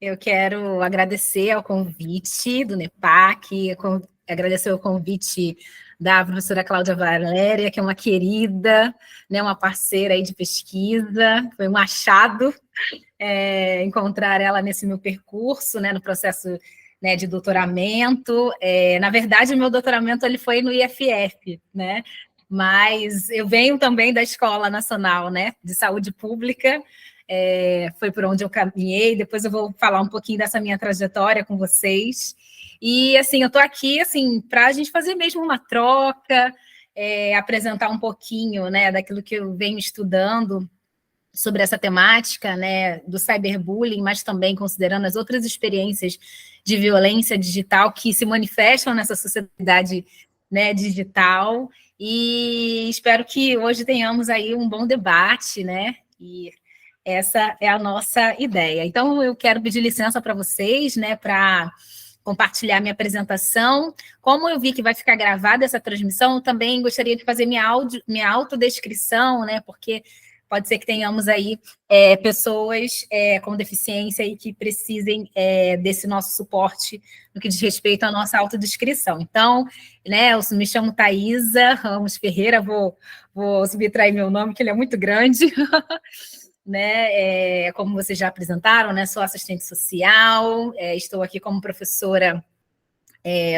Eu quero agradecer ao convite do NEPAC, agradecer o convite da professora Cláudia Valéria, que é uma querida, né, uma parceira aí de pesquisa. Foi um achado encontrar ela nesse meu percurso, né, no processo, né, de doutoramento. Na verdade, o meu doutoramento ele foi no IFF, né? Mas eu venho também da Escola Nacional, né, de Saúde Pública. Foi por onde eu caminhei. Depois eu vou falar um pouquinho dessa minha trajetória com vocês. E, assim, eu estou aqui, assim, para a gente fazer mesmo uma troca, apresentar um pouquinho, né, daquilo que eu venho estudando sobre essa temática, né, do cyberbullying, mas também considerando as outras experiências de violência digital que se manifestam nessa sociedade, né, digital. E espero que hoje tenhamos aí um bom debate, né, e essa é a nossa ideia. Então, eu quero pedir licença para vocês, né, para compartilhar minha apresentação. Como eu vi que vai ficar gravada essa transmissão, eu também gostaria de fazer minha autodescrição, né, porque pode ser que tenhamos aí pessoas com deficiência e que precisem desse nosso suporte no que diz respeito à nossa autodescrição. Então, né, eu me chamo Thaisa Ramos Ferreira, vou subtrair meu nome, que ele é muito grande. Né, como vocês já apresentaram, né, sou assistente social, estou aqui como professora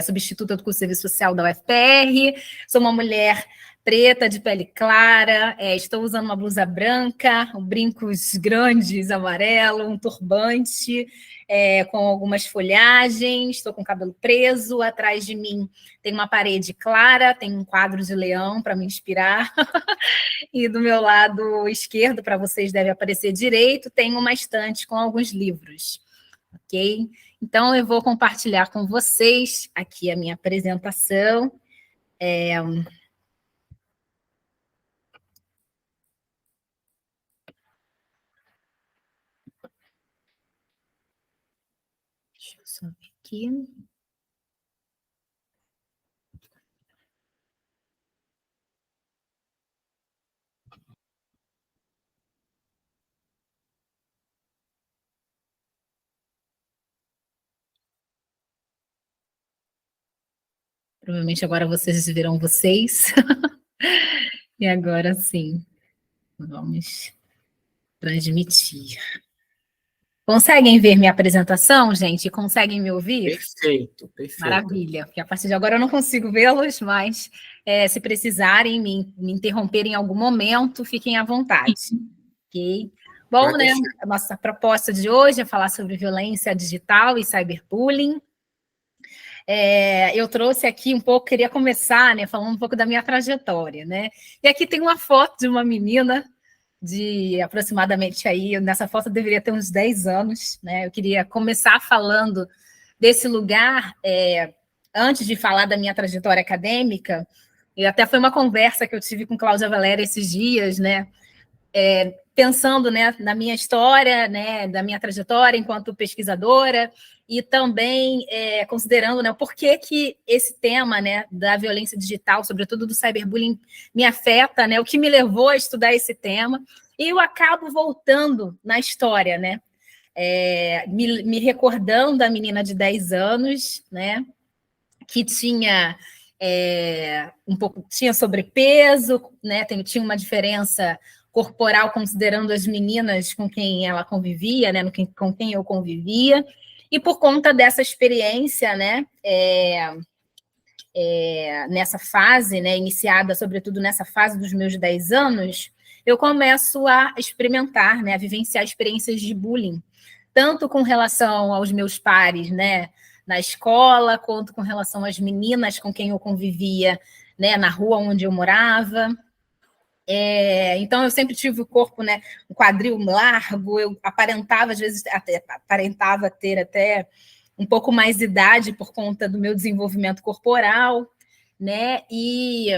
substituta do curso de Serviço Social da UFPR, sou uma mulher preta, de pele clara, estou usando uma blusa branca, brincos grandes, amarelo, um turbante, com algumas folhagens, estou com o cabelo preso, atrás de mim tem uma parede clara, tem um quadro de leão para me inspirar, e do meu lado esquerdo, para vocês deve aparecer direito, tem uma estante com alguns livros, ok? Então, eu vou compartilhar com vocês aqui a minha apresentação. Deixa eu só ver aqui. Provavelmente agora vocês viram vocês. E agora sim, vamos transmitir. Conseguem ver minha apresentação, gente? Conseguem me ouvir? Perfeito, perfeito. Maravilha, porque a partir de agora eu não consigo vê-los, mas se precisarem me interromper em algum momento, fiquem à vontade. Ok? Bom, né, a nossa proposta de hoje é falar sobre violência digital e cyberbullying. Eu trouxe aqui um pouco, queria começar, né, falando um pouco da minha trajetória, né? E aqui tem uma foto de uma menina de aproximadamente aí, nessa foto deveria ter uns 10 anos, né? Eu queria começar falando desse lugar, antes de falar da minha trajetória acadêmica, e até foi uma conversa que eu tive com Cláudia Valéria esses dias, né? Pensando, né, na minha história, né, da minha trajetória enquanto pesquisadora, e também considerando, né, o porquê que esse tema, né, da violência digital, sobretudo do cyberbullying, me afeta, né, o que me levou a estudar esse tema, e eu acabo voltando na história, né, me recordando da menina de 10 anos, né, que tinha tinha sobrepeso, né, tinha uma diferença corporal, considerando as meninas com quem ela convivia, né, com quem eu convivia, e por conta dessa experiência, né, nessa fase, né, iniciada sobretudo nessa fase dos meus 10 anos, eu começo a experimentar, né, a vivenciar experiências de bullying, tanto com relação aos meus pares, né, na escola, quanto com relação às meninas com quem eu convivia, né, na rua onde eu morava. Então, eu sempre tive o corpo, né, um quadril largo, eu aparentava, às vezes, aparentava ter até um pouco mais de idade por conta do meu desenvolvimento corporal, né, e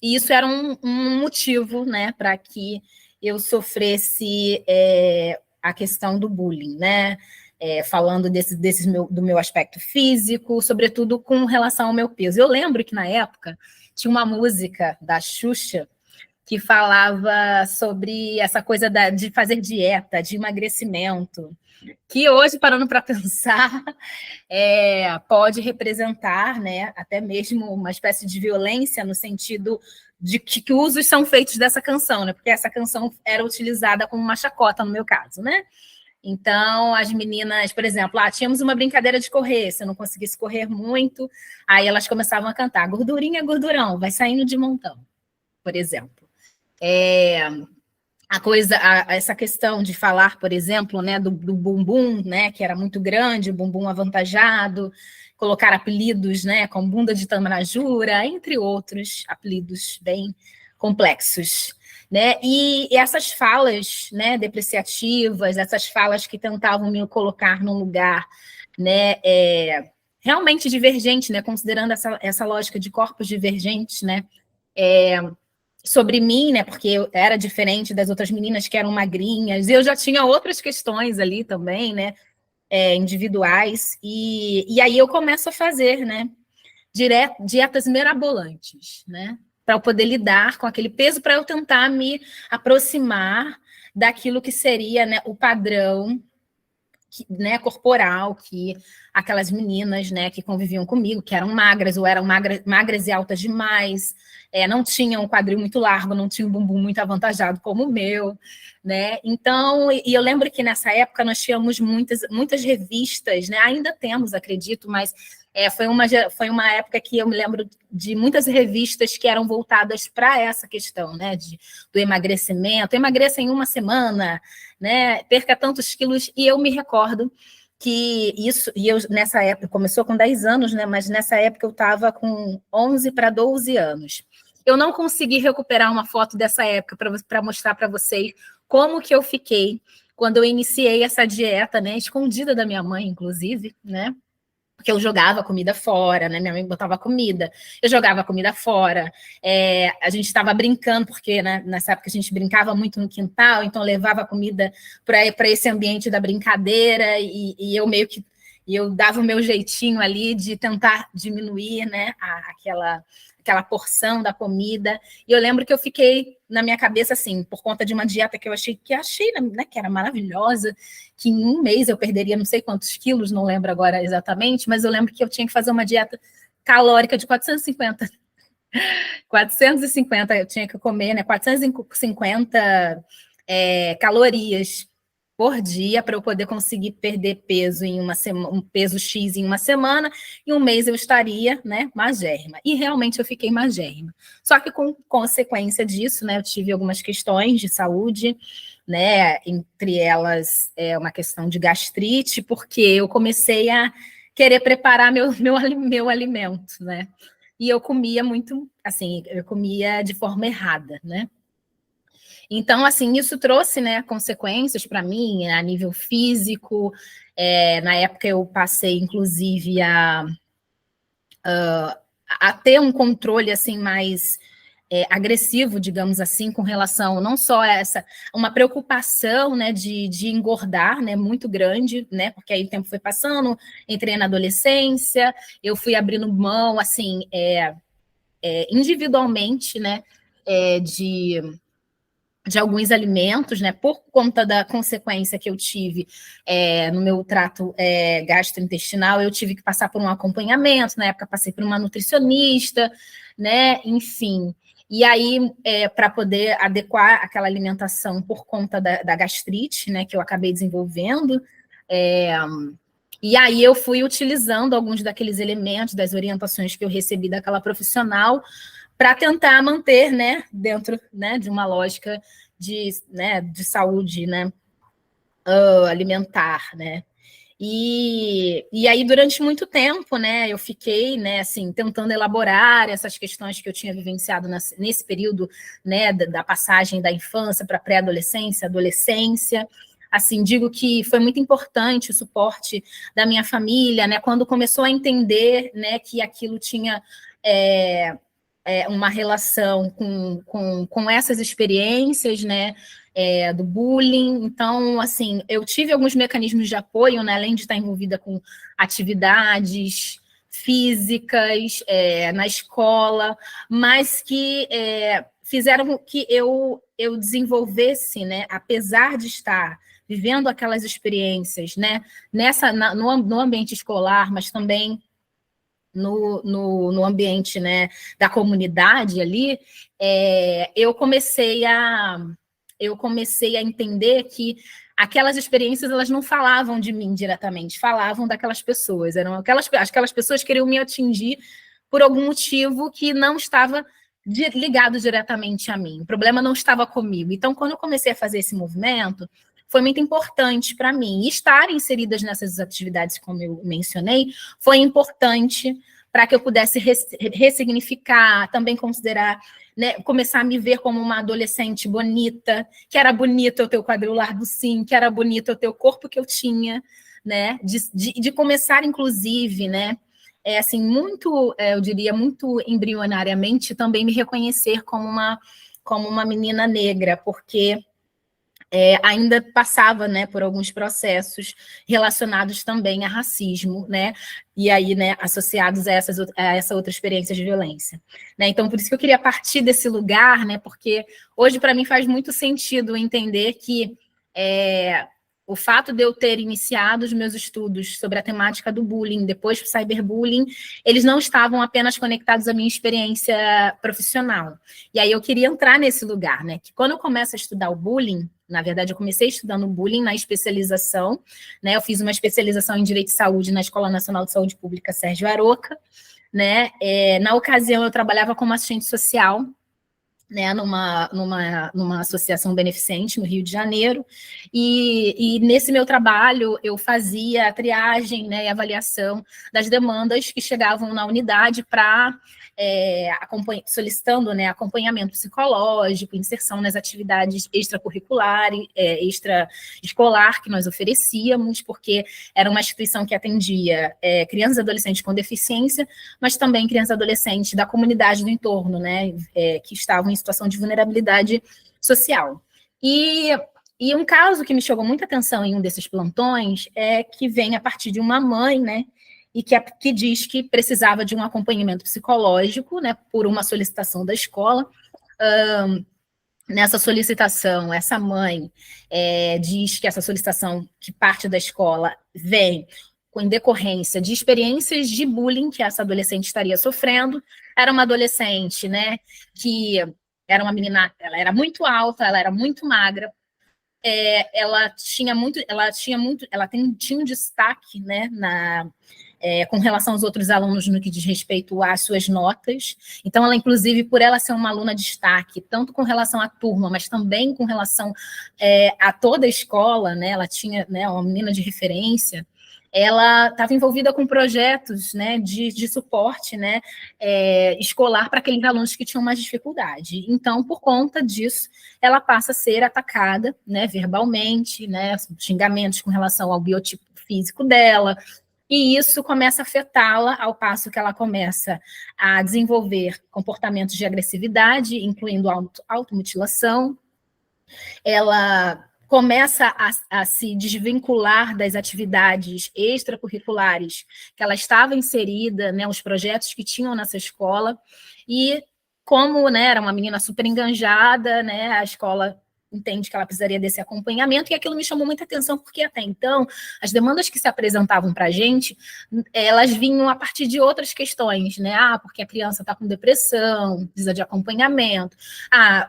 isso era um motivo, né, para que eu sofresse a questão do bullying, né, falando do meu aspecto físico, sobretudo com relação ao meu peso. Eu lembro que, na época, tinha uma música da Xuxa que falava sobre essa coisa de fazer dieta, de emagrecimento, que hoje, parando para pensar, pode representar, né, até mesmo uma espécie de violência no sentido de que usos são feitos dessa canção, né, porque essa canção era utilizada como uma chacota no meu caso, né? Então, as meninas, por exemplo, tínhamos uma brincadeira de correr, se eu não conseguisse correr muito, aí elas começavam a cantar, gordurinha, gordurão, vai saindo de montão, por exemplo. Essa questão de falar, por exemplo, né, do bumbum, né, que era muito grande, o bumbum avantajado, colocar apelidos, né, como bunda de tamarajura, entre outros apelidos bem complexos, né? E essas falas, né, depreciativas, essas falas que tentavam me colocar num lugar, né, realmente divergente, né, considerando essa lógica de corpos divergentes, né, sobre mim, né, porque eu era diferente das outras meninas que eram magrinhas, e eu já tinha outras questões ali também, né, individuais, e aí eu começo a fazer, né, dietas mirabolantes, né, para eu poder lidar com aquele peso, para eu tentar me aproximar daquilo que seria, né, o padrão, né, corporal, que aquelas meninas, né, que conviviam comigo, que eram magras, ou eram magras e altas demais, não tinham um quadril muito largo, não tinham um bumbum muito avantajado como o meu, né? Então, e eu lembro que nessa época nós tínhamos muitas revistas, né? Ainda temos, acredito, mas foi uma época que eu me lembro de muitas revistas que eram voltadas para essa questão, né, do emagrecimento. Emagreça em uma semana, né, perca tantos quilos, e eu me recordo que isso, e eu nessa época, começou com 10 anos, né, mas nessa época eu estava com 11 para 12 anos. Eu não consegui recuperar uma foto dessa época para mostrar para vocês como que eu fiquei quando eu iniciei essa dieta, né, escondida da minha mãe, inclusive, né, porque eu jogava comida fora, né? Minha mãe botava comida, eu jogava comida fora, a gente estava brincando, porque né, nessa época a gente brincava muito no quintal, então eu levava comida para esse ambiente da brincadeira, e eu meio que eu dava o meu jeitinho ali de tentar diminuir, né, aquela porção da comida, e eu lembro que eu fiquei na minha cabeça, assim, por conta de uma dieta que eu achei, né, que era maravilhosa, que em um mês eu perderia não sei quantos quilos, não lembro agora exatamente, mas eu lembro que eu tinha que fazer uma dieta calórica de 450 eu tinha que comer, né, 450 calorias por dia para eu poder conseguir perder peso em uma semana, um peso X em uma semana, e um mês eu estaria, né, magérrima. E realmente eu fiquei magérrima. Só que com consequência disso, né, eu tive algumas questões de saúde, né, entre elas uma questão de gastrite, porque eu comecei a querer preparar meu alimento, né? E eu comia muito, assim, eu comia de forma errada, né? Então, assim, isso trouxe, né, consequências para mim a nível físico. Na época eu passei, inclusive, a ter um controle assim mais agressivo, digamos assim, com relação não só a uma preocupação, né, de engordar, né, muito grande, né, porque aí o tempo foi passando, entrei na adolescência, eu fui abrindo mão, assim, individualmente, né, de alguns alimentos, né, por conta da consequência que eu tive no meu trato gastrointestinal, eu tive que passar por um acompanhamento, na época passei por uma nutricionista, né, enfim. E aí, para poder adequar aquela alimentação por conta da gastrite, né, que eu acabei desenvolvendo, e aí eu fui utilizando alguns daqueles elementos, das orientações que eu recebi daquela profissional, para tentar manter, né, dentro, né, de uma lógica de saúde, né, alimentar, né. E aí, durante muito tempo, né, eu fiquei, né, assim, tentando elaborar essas questões que eu tinha vivenciado nesse período, né, da passagem da infância para a pré-adolescência, adolescência. Assim, digo que foi muito importante o suporte da minha família, né, quando começou a entender, né, que aquilo tinha uma relação com essas experiências, né, do bullying. Então, assim, eu tive alguns mecanismos de apoio, né, além de estar envolvida com atividades físicas na escola, mas que fizeram que eu desenvolvesse, né, apesar de estar vivendo aquelas experiências, né, no ambiente escolar, mas também no ambiente, né, da comunidade ali, eu comecei a entender que aquelas experiências, elas não falavam de mim diretamente, falavam daquelas pessoas, eram aquelas pessoas que queriam me atingir por algum motivo que não estava ligado diretamente a mim, o problema não estava comigo. Então, quando eu comecei a fazer esse movimento, foi muito importante para mim. E estar inseridas nessas atividades, como eu mencionei, foi importante para que eu pudesse ressignificar, também considerar, né, começar a me ver como uma adolescente bonita, que era bonito eu ter o quadril largo sim, que era bonito eu ter o corpo que eu tinha, né, de começar, inclusive, né, assim, muito, eu diria, muito embrionariamente, também me reconhecer como uma menina negra, porque ainda passava, né, por alguns processos relacionados também a racismo, né, e aí, né, associados a essa outra experiência de violência, né, então por isso que eu queria partir desse lugar, né, porque hoje para mim faz muito sentido entender que o fato de eu ter iniciado os meus estudos sobre a temática do bullying, depois do cyberbullying, eles não estavam apenas conectados à minha experiência profissional. E aí eu queria entrar nesse lugar, né? Que quando eu começo a estudar o bullying, na verdade, eu comecei estudando bullying na especialização, né? Eu fiz uma especialização em Direito de Saúde na Escola Nacional de Saúde Pública Sérgio Aroca, né? Na ocasião, eu trabalhava como assistente social, né, numa associação beneficente no Rio de Janeiro, e nesse meu trabalho eu fazia a triagem, né, e avaliação das demandas que chegavam na unidade para solicitando, né, acompanhamento psicológico, inserção nas atividades extracurriculares, extraescolar que nós oferecíamos, porque era uma instituição que atendia crianças e adolescentes com deficiência, mas também crianças e adolescentes da comunidade do entorno, né, que estavam em situação de vulnerabilidade social. E um caso que me chamou muita atenção em um desses plantões é que vem a partir de uma mãe, né, e que diz que precisava de um acompanhamento psicológico, né, por uma solicitação da escola. Nessa solicitação, essa mãe diz que essa solicitação que parte da escola vem em decorrência de experiências de bullying que essa adolescente estaria sofrendo. Era uma adolescente, né, que era uma menina, ela era muito alta, ela era muito magra, ela tinha um destaque, né, com relação aos outros alunos no que diz respeito às suas notas. Então, ela, inclusive, por ela ser uma aluna de destaque, tanto com relação à turma, mas também com relação a toda a escola, né, ela tinha, né, uma menina de referência, ela estava envolvida com projetos, né, de suporte, né, escolar para aqueles alunos que tinham mais dificuldade. Então, por conta disso, ela passa a ser atacada, né, verbalmente, né, xingamentos com relação ao biotipo físico dela, e isso começa a afetá-la ao passo que ela começa a desenvolver comportamentos de agressividade, incluindo automutilação. Ela começa a se desvincular das atividades extracurriculares que ela estava inserida, né, os projetos que tinham nessa escola, e como, né, era uma menina super enganjada, né, a escola entende que ela precisaria desse acompanhamento, e aquilo me chamou muita atenção, porque até então, as demandas que se apresentavam para a gente, elas vinham a partir de outras questões, né? Porque a criança está com depressão, precisa de acompanhamento,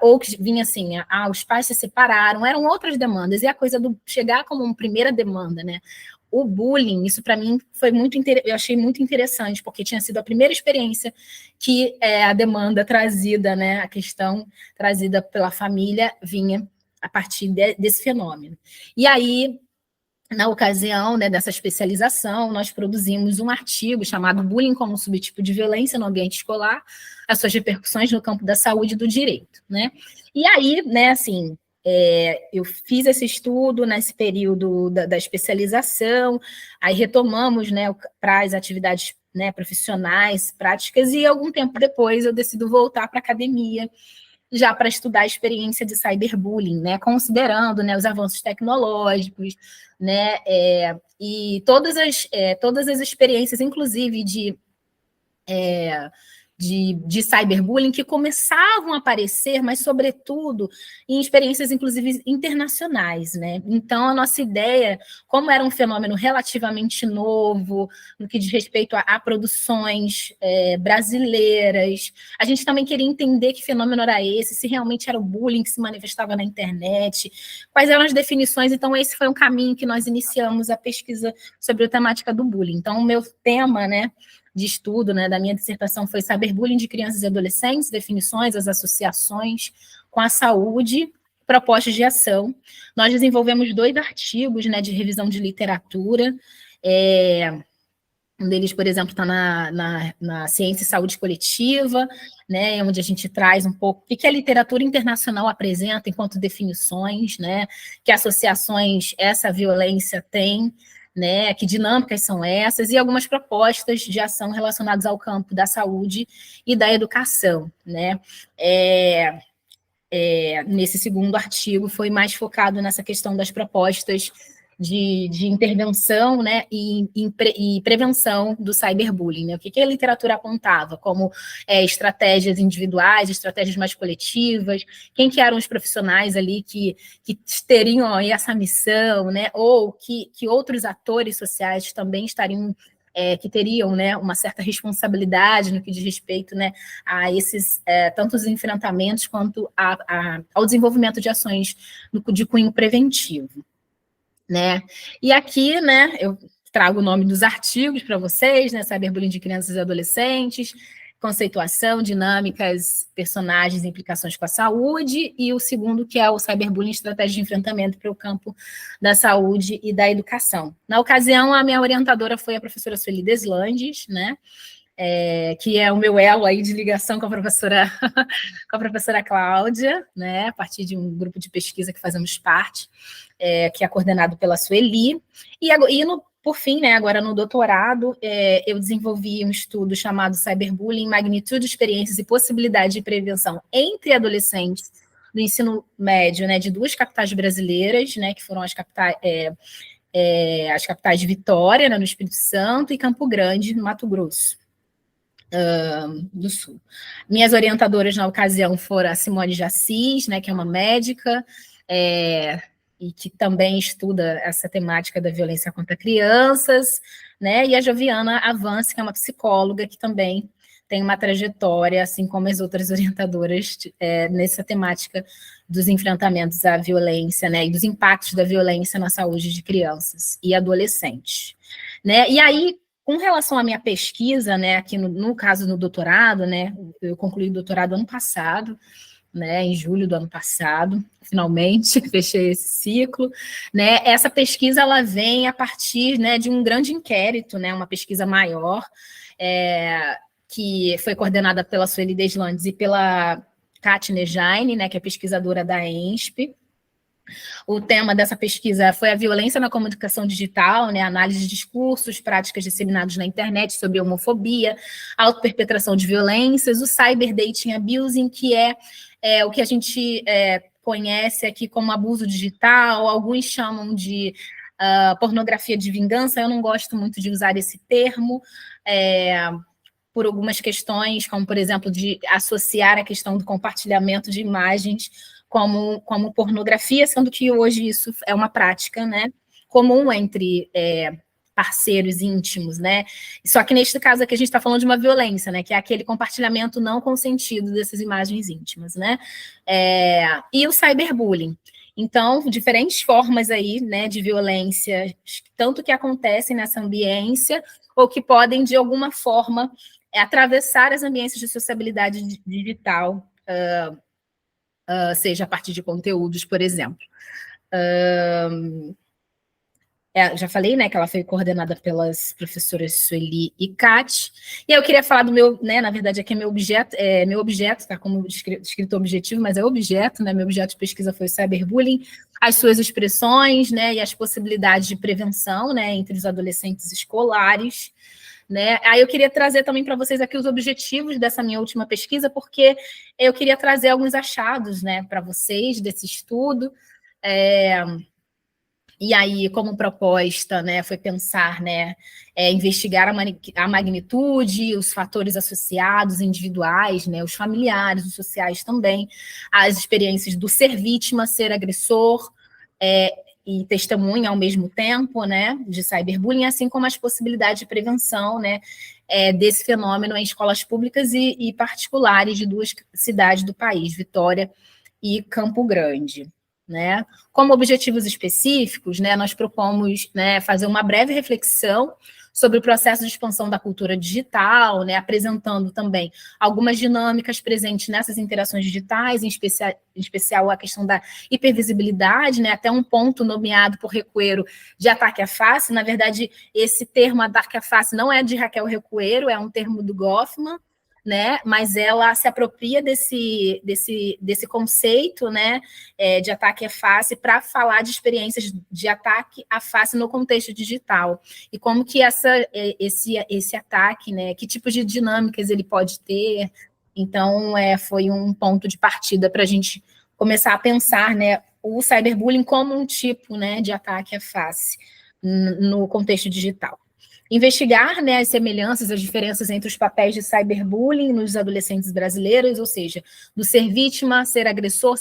ou que vinha assim, os pais se separaram, eram outras demandas, e a coisa do chegar como uma primeira demanda, né? O bullying, isso para mim foi eu achei muito interessante, porque tinha sido a primeira experiência que a demanda trazida, né, a questão trazida pela família vinha a partir desse fenômeno. E aí, na ocasião, né, dessa especialização, nós produzimos um artigo chamado Bullying como subtipo de violência no ambiente escolar, as suas repercussões no campo da saúde e do direito, né? E aí, né, assim, eu fiz esse estudo nesse período da especialização, aí retomamos, né, para as atividades, né, profissionais, práticas, e algum tempo depois eu decido voltar para a academia, já para estudar a experiência de cyberbullying, né, considerando, né, os avanços tecnológicos, né, e todas as experiências, inclusive de cyberbullying que começavam a aparecer, mas, sobretudo, em experiências, inclusive, internacionais, né? Então, a nossa ideia, como era um fenômeno relativamente novo, no que diz respeito a produções brasileiras, a gente também queria entender que fenômeno era esse, se realmente era o bullying que se manifestava na internet, quais eram as definições. Então, esse foi um caminho que nós iniciamos a pesquisa sobre a temática do bullying. Então, o meu tema, né, de estudo, né, da minha dissertação foi cyberbullying de crianças e adolescentes, definições, as associações com a saúde, propostas de ação. Nós desenvolvemos 2 artigos, né, de revisão de literatura, um deles, por exemplo, está na Ciência e Saúde Coletiva, né, onde a gente traz um pouco o que a literatura internacional apresenta enquanto definições, né, que associações essa violência tem, né, que dinâmicas são essas, e algumas propostas de ação relacionadas ao campo da saúde e da educação, né. Nesse segundo artigo foi mais focado nessa questão das propostas de intervenção, né, e prevenção do cyberbullying, né? O que a literatura apontava como estratégias individuais, estratégias mais coletivas, quem que eram os profissionais ali que teriam aí essa missão, né, ou que outros atores sociais também estariam que teriam, né, uma certa responsabilidade no que diz respeito, né, a esses tanto os enfrentamentos quanto ao desenvolvimento de ações de cunho preventivo, né? E aqui, né, eu trago o nome dos artigos para vocês, né, cyberbullying de crianças e adolescentes, conceituação, dinâmicas, personagens e implicações com a saúde, e o segundo, que é o cyberbullying, estratégia de enfrentamento para o campo da saúde e da educação. Na ocasião, a minha orientadora foi a professora Sueli Deslandes, né, que é o meu elo aí de ligação com a professora, com a professora Cláudia, né, a partir de um grupo de pesquisa que fazemos parte, que é coordenado pela Sueli, por fim, né, agora no doutorado, eu desenvolvi um estudo chamado Cyberbullying, Magnitude, Experiências e Possibilidade de Prevenção entre Adolescentes do ensino médio, né, de 2 capitais brasileiras, né, que foram as capitais de Vitória, né, no Espírito Santo, e Campo Grande, no Mato Grosso do Sul. Minhas orientadoras na ocasião foram a Simone de Assis, né, que é uma médica, e que também estuda essa temática da violência contra crianças, né, e a Joviana Avance, que é uma psicóloga que também tem uma trajetória, assim como as outras orientadoras, nessa temática dos enfrentamentos à violência, né, e dos impactos da violência na saúde de crianças e adolescentes, né. E aí, com relação à minha pesquisa, né, aqui no caso no doutorado, né, eu concluí o doutorado ano passado, né, em julho do ano passado, finalmente, fechei esse ciclo, né. Essa pesquisa, ela vem a partir, né, de um grande inquérito, né, uma pesquisa maior, que foi coordenada pela Sueli Deslandes e pela Kátia Jaine, né, que é pesquisadora da ENSP. O tema dessa pesquisa foi a violência na comunicação digital, né, análise de discursos, práticas disseminadas na internet sobre homofobia, autoperpetração de violências, o cyberdating abusing, que é o que a gente conhece aqui como abuso digital, alguns chamam de pornografia de vingança. Eu não gosto muito de usar esse termo, por algumas questões, como, por exemplo, de associar a questão do compartilhamento de imagens como pornografia, sendo que hoje isso é uma prática, né, comum entre parceiros íntimos, né? Só que neste caso aqui a gente está falando de uma violência, né, que é aquele compartilhamento não consentido dessas imagens íntimas, né? E o cyberbullying. Então, diferentes formas aí, né, de violência, tanto que acontecem nessa ambiência, ou que podem, de alguma forma, atravessar as ambiências de sociabilidade digital, seja a partir de conteúdos, por exemplo. Já falei, né, que ela foi coordenada pelas professoras Sueli e Kat, e eu queria falar do meu, né, na verdade aqui é meu objeto, tá como escrito objetivo, mas é objeto, né, meu objeto de pesquisa foi o cyberbullying, as suas expressões, né, e as possibilidades de prevenção, né, entre os adolescentes escolares, né. Aí eu queria trazer também para vocês aqui os objetivos dessa minha última pesquisa, porque eu queria trazer alguns achados, né, para vocês desse estudo, E aí, como proposta, né, foi pensar, né, investigar a magnitude, os fatores associados, individuais, né, os familiares, os sociais também, as experiências do ser vítima, ser agressor, e testemunha ao mesmo tempo, né, de cyberbullying, assim como as possibilidades de prevenção, né, desse fenômeno em escolas públicas e particulares de 2 cidades do país, Vitória e Campo Grande. Né? Como objetivos específicos, né, nós propomos, né, fazer uma breve reflexão sobre o processo de expansão da cultura digital, né, apresentando também algumas dinâmicas presentes nessas interações digitais, em especial a questão da hipervisibilidade, né, até um ponto nomeado por Recuero de ataque à face. Na verdade, esse termo ataque à face não é de Raquel Recuero, é um termo do Goffman, né, mas ela se apropria desse conceito, né, de ataque à face para falar de experiências de ataque à face no contexto digital e como que esse ataque, né, que tipos de dinâmicas ele pode ter. Então, foi um ponto de partida para a gente começar a pensar, né, o cyberbullying como um tipo, né, de ataque à face no contexto digital. Investigar, né, as semelhanças, as diferenças entre os papéis de cyberbullying nos adolescentes brasileiros, ou seja, do ser vítima, ser agressor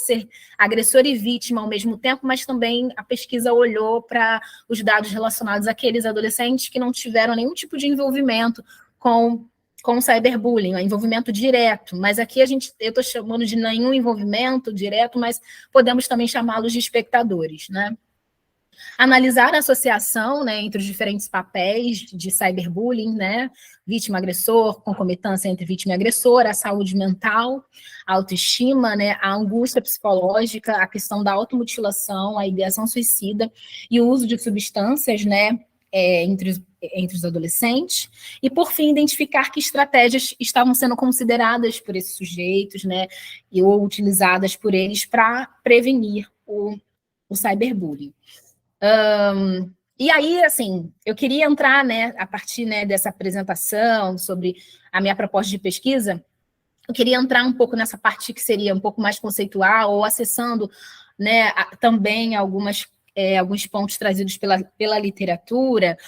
e vítima ao mesmo tempo, mas também a pesquisa olhou para os dados relacionados àqueles adolescentes que não tiveram nenhum tipo de envolvimento com o cyberbullying, envolvimento direto, mas aqui eu estou chamando de nenhum envolvimento direto, mas podemos também chamá-los de espectadores, né? Analisar a associação, né, entre os diferentes papéis de cyberbullying, né, vítima-agressor, concomitância entre vítima e agressor, a saúde mental, a autoestima, né, a angústia psicológica, a questão da automutilação, a ideação suicida e o uso de substâncias, né, entre os adolescentes, e, por fim, identificar que estratégias estavam sendo consideradas por esses sujeitos, né, ou utilizadas por eles para prevenir o cyberbullying. E aí, assim, eu queria entrar, né, a partir, né, dessa apresentação sobre a minha proposta de pesquisa, eu queria entrar um pouco nessa parte que seria um pouco mais conceitual, ou acessando, né, também alguns pontos trazidos pela literatura,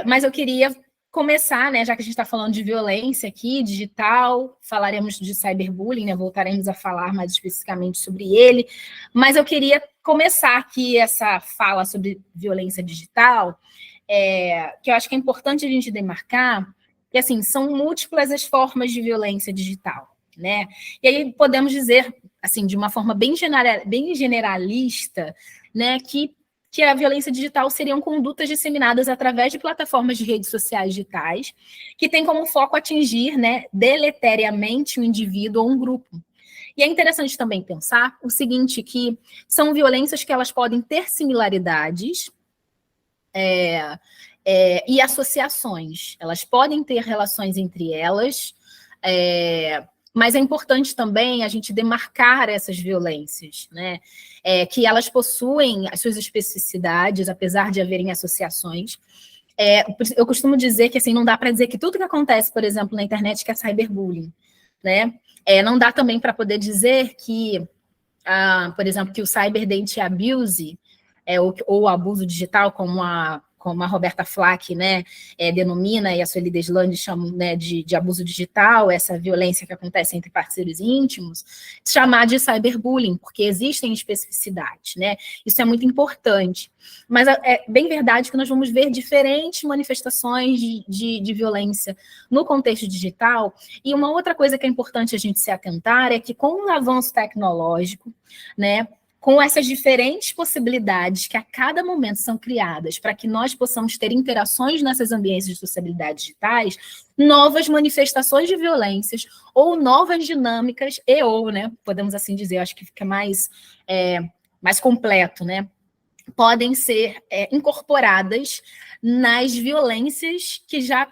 mas eu queria começar, né, já que a gente está falando de violência aqui, digital, falaremos de cyberbullying, né, voltaremos a falar mais especificamente sobre ele, mas eu queria começar aqui essa fala sobre violência digital, que eu acho que é importante a gente demarcar, que, assim, são múltiplas as formas de violência digital, né, e aí podemos dizer, assim, de uma forma bem generalista, né, que a violência digital seriam condutas disseminadas através de plataformas de redes sociais digitais, que têm como foco atingir, né, deleteriamente um indivíduo ou um grupo. E é interessante também pensar o seguinte, que são violências que elas podem ter similaridades e associações. Elas podem ter relações entre elas, mas é importante também a gente demarcar essas violências, né? Que elas possuem as suas especificidades, apesar de haverem associações. Eu costumo dizer que, assim, não dá para dizer que tudo que acontece, por exemplo, na internet que é cyberbullying, né? Não dá também para poder dizer que, por exemplo, que o cyber abuse, ou o abuso digital, como a Roberta Flack, né, denomina, e a Sueli Deslandes chama, né, de abuso digital, essa violência que acontece entre parceiros íntimos, chamar de cyberbullying, porque existem especificidades, né? Isso é muito importante. Mas é bem verdade que nós vamos ver diferentes manifestações de violência no contexto digital, e uma outra coisa que é importante a gente se atentar é que, com o avanço tecnológico, né, com essas diferentes possibilidades que a cada momento são criadas para que nós possamos ter interações nesses ambientes de sociabilidade digitais, novas manifestações de violências ou novas dinâmicas ou, né, podemos assim dizer, acho que fica mais completo, né, podem ser incorporadas nas violências que já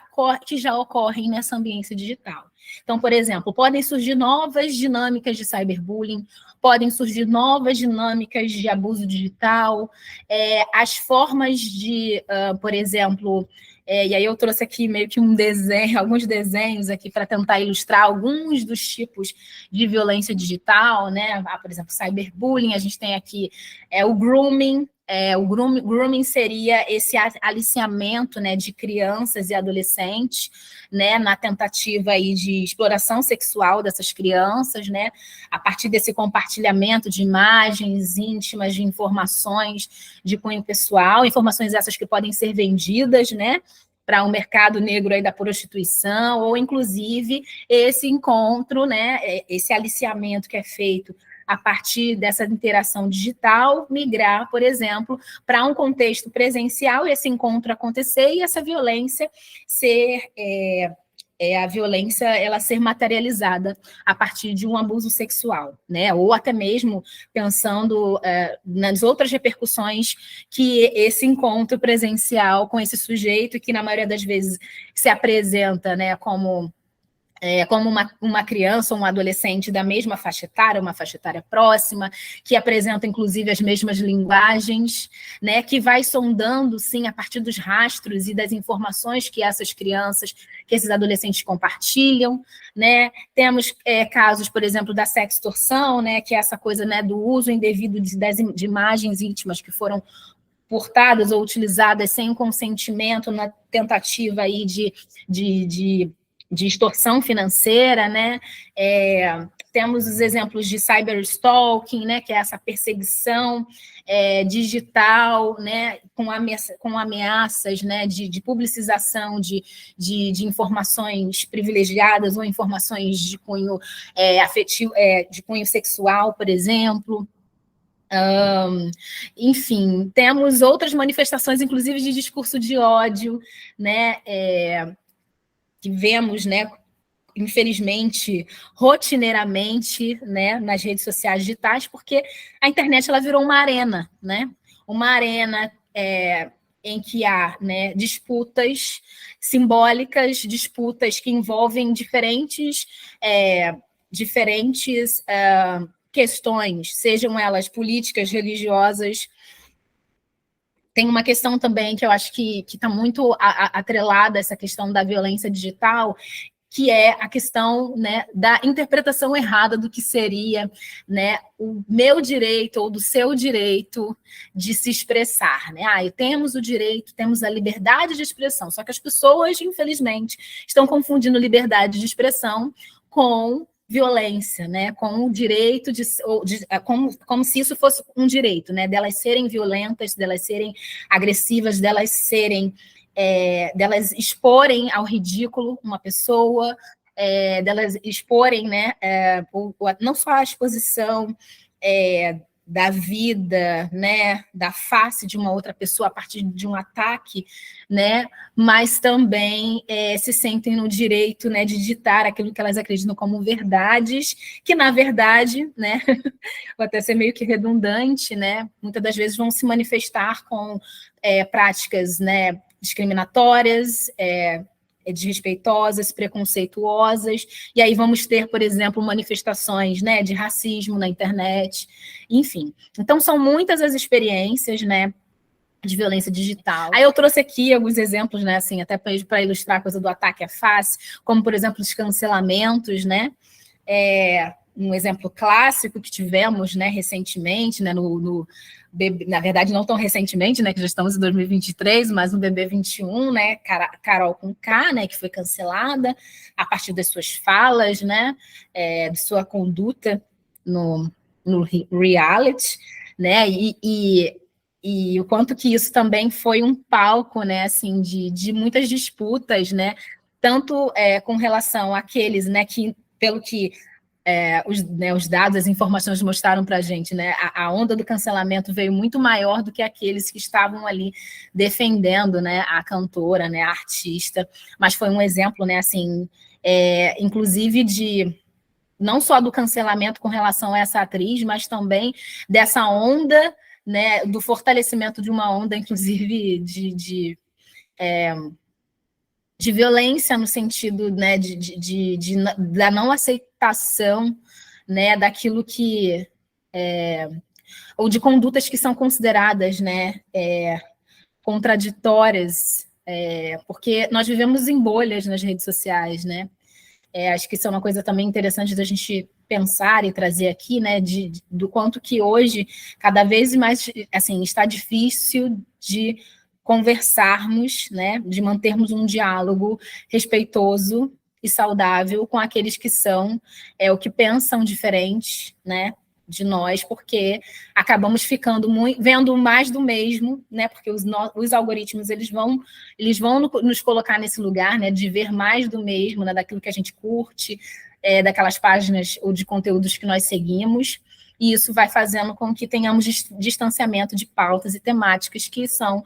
ocorrem nessa ambiência digital. Então, por exemplo, podem surgir novas dinâmicas de cyberbullying, podem surgir novas dinâmicas de abuso digital, as formas de, por exemplo, e aí eu trouxe aqui meio que alguns desenhos aqui para tentar ilustrar alguns dos tipos de violência digital, né? Por exemplo, cyberbullying, a gente tem aqui o grooming, O grooming seria esse aliciamento, né, de crianças e adolescentes, né, na tentativa aí de exploração sexual dessas crianças, né, a partir desse compartilhamento de imagens íntimas, de informações de cunho pessoal, informações essas que podem ser vendidas, né, para o mercado negro aí da prostituição, ou inclusive esse encontro, né, esse aliciamento que é feito a partir dessa interação digital, migrar, por exemplo, para um contexto presencial, esse encontro acontecer e essa violência ser a violência ela ser materializada a partir de um abuso sexual, né? Ou até mesmo pensando nas outras repercussões que esse encontro presencial com esse sujeito, que na maioria das vezes se apresenta, né, como uma criança ou um adolescente da mesma faixa etária, uma faixa etária próxima, que apresenta, inclusive, as mesmas linguagens, né, que vai sondando, sim, a partir dos rastros e das informações que essas crianças, que esses adolescentes compartilham, né. Temos casos, por exemplo, da sextorção, né, que é essa coisa, né, do uso indevido de imagens íntimas que foram portadas ou utilizadas sem consentimento na tentativa aí de extorsão financeira, né? Temos os exemplos de cyberstalking, né? Que é essa perseguição digital, né? Com ameaças, né? De publicização de informações privilegiadas ou informações de cunho afetivo, de cunho sexual, por exemplo. Enfim, temos outras manifestações, inclusive de discurso de ódio, né? Que vemos, né, infelizmente, rotineiramente, né, nas redes sociais digitais, porque a internet ela virou uma arena, né? Uma arena em que há, né, disputas simbólicas, disputas que envolvem diferentes questões, sejam elas políticas, religiosas. Tem uma questão também que eu acho que está muito atrelada a essa questão da violência digital, que é a questão, né, da interpretação errada do que seria, né, o meu direito ou do seu direito de se expressar. Né? Temos o direito, temos a liberdade de expressão, só que as pessoas, infelizmente, estão confundindo liberdade de expressão com violência, né, com o direito como se isso fosse um direito, né, delas serem violentas, delas serem agressivas, delas exporem ao ridículo uma pessoa, delas exporem, né, não só a exposição da vida, né, da face de uma outra pessoa a partir de um ataque, né, mas também se sentem no direito, né, de ditar aquilo que elas acreditam como verdades, que na verdade, né, vou até ser meio que redundante, né, muitas das vezes vão se manifestar com práticas, né, discriminatórias, desrespeitosas, preconceituosas, e aí vamos ter, por exemplo, manifestações, né, de racismo na internet, enfim. Então, são muitas as experiências, né, de violência digital. Aí eu trouxe aqui alguns exemplos, né, assim, até para ilustrar a coisa do ataque à face, como, por exemplo, os cancelamentos, né, um exemplo clássico que tivemos, né, recentemente, né, na verdade, não tão recentemente, né, que já estamos em 2023, mas no BB21, né, Carol Conká, né, que foi cancelada a partir das suas falas, né, de sua conduta no reality, né, e o quanto que isso também foi um palco, né, assim, de muitas disputas, né, tanto com relação àqueles, né, que, pelo que os dados, as informações mostraram para a gente, né? A onda do cancelamento veio muito maior do que aqueles que estavam ali defendendo, né, a cantora, né, a artista, mas foi um exemplo, né, assim, inclusive não só do cancelamento com relação a essa atriz, mas também dessa onda, né, do fortalecimento de uma onda, inclusive, de violência no sentido, né, da não aceitação, né, daquilo que ou de condutas que são consideradas, né, contraditórias, porque nós vivemos em bolhas nas redes sociais, né? Acho que isso é uma coisa também interessante da gente pensar e trazer aqui, né, do quanto que hoje, cada vez mais, assim, está difícil de conversarmos, né, de mantermos um diálogo respeitoso e saudável com aqueles que são o que pensam diferente, né, de nós, porque acabamos ficando vendo mais do mesmo, né, porque os algoritmos eles vão nos colocar nesse lugar, né, de ver mais do mesmo, né, daquilo que a gente curte, daquelas páginas ou de conteúdos que nós seguimos, e isso vai fazendo com que tenhamos distanciamento de pautas e temáticas que são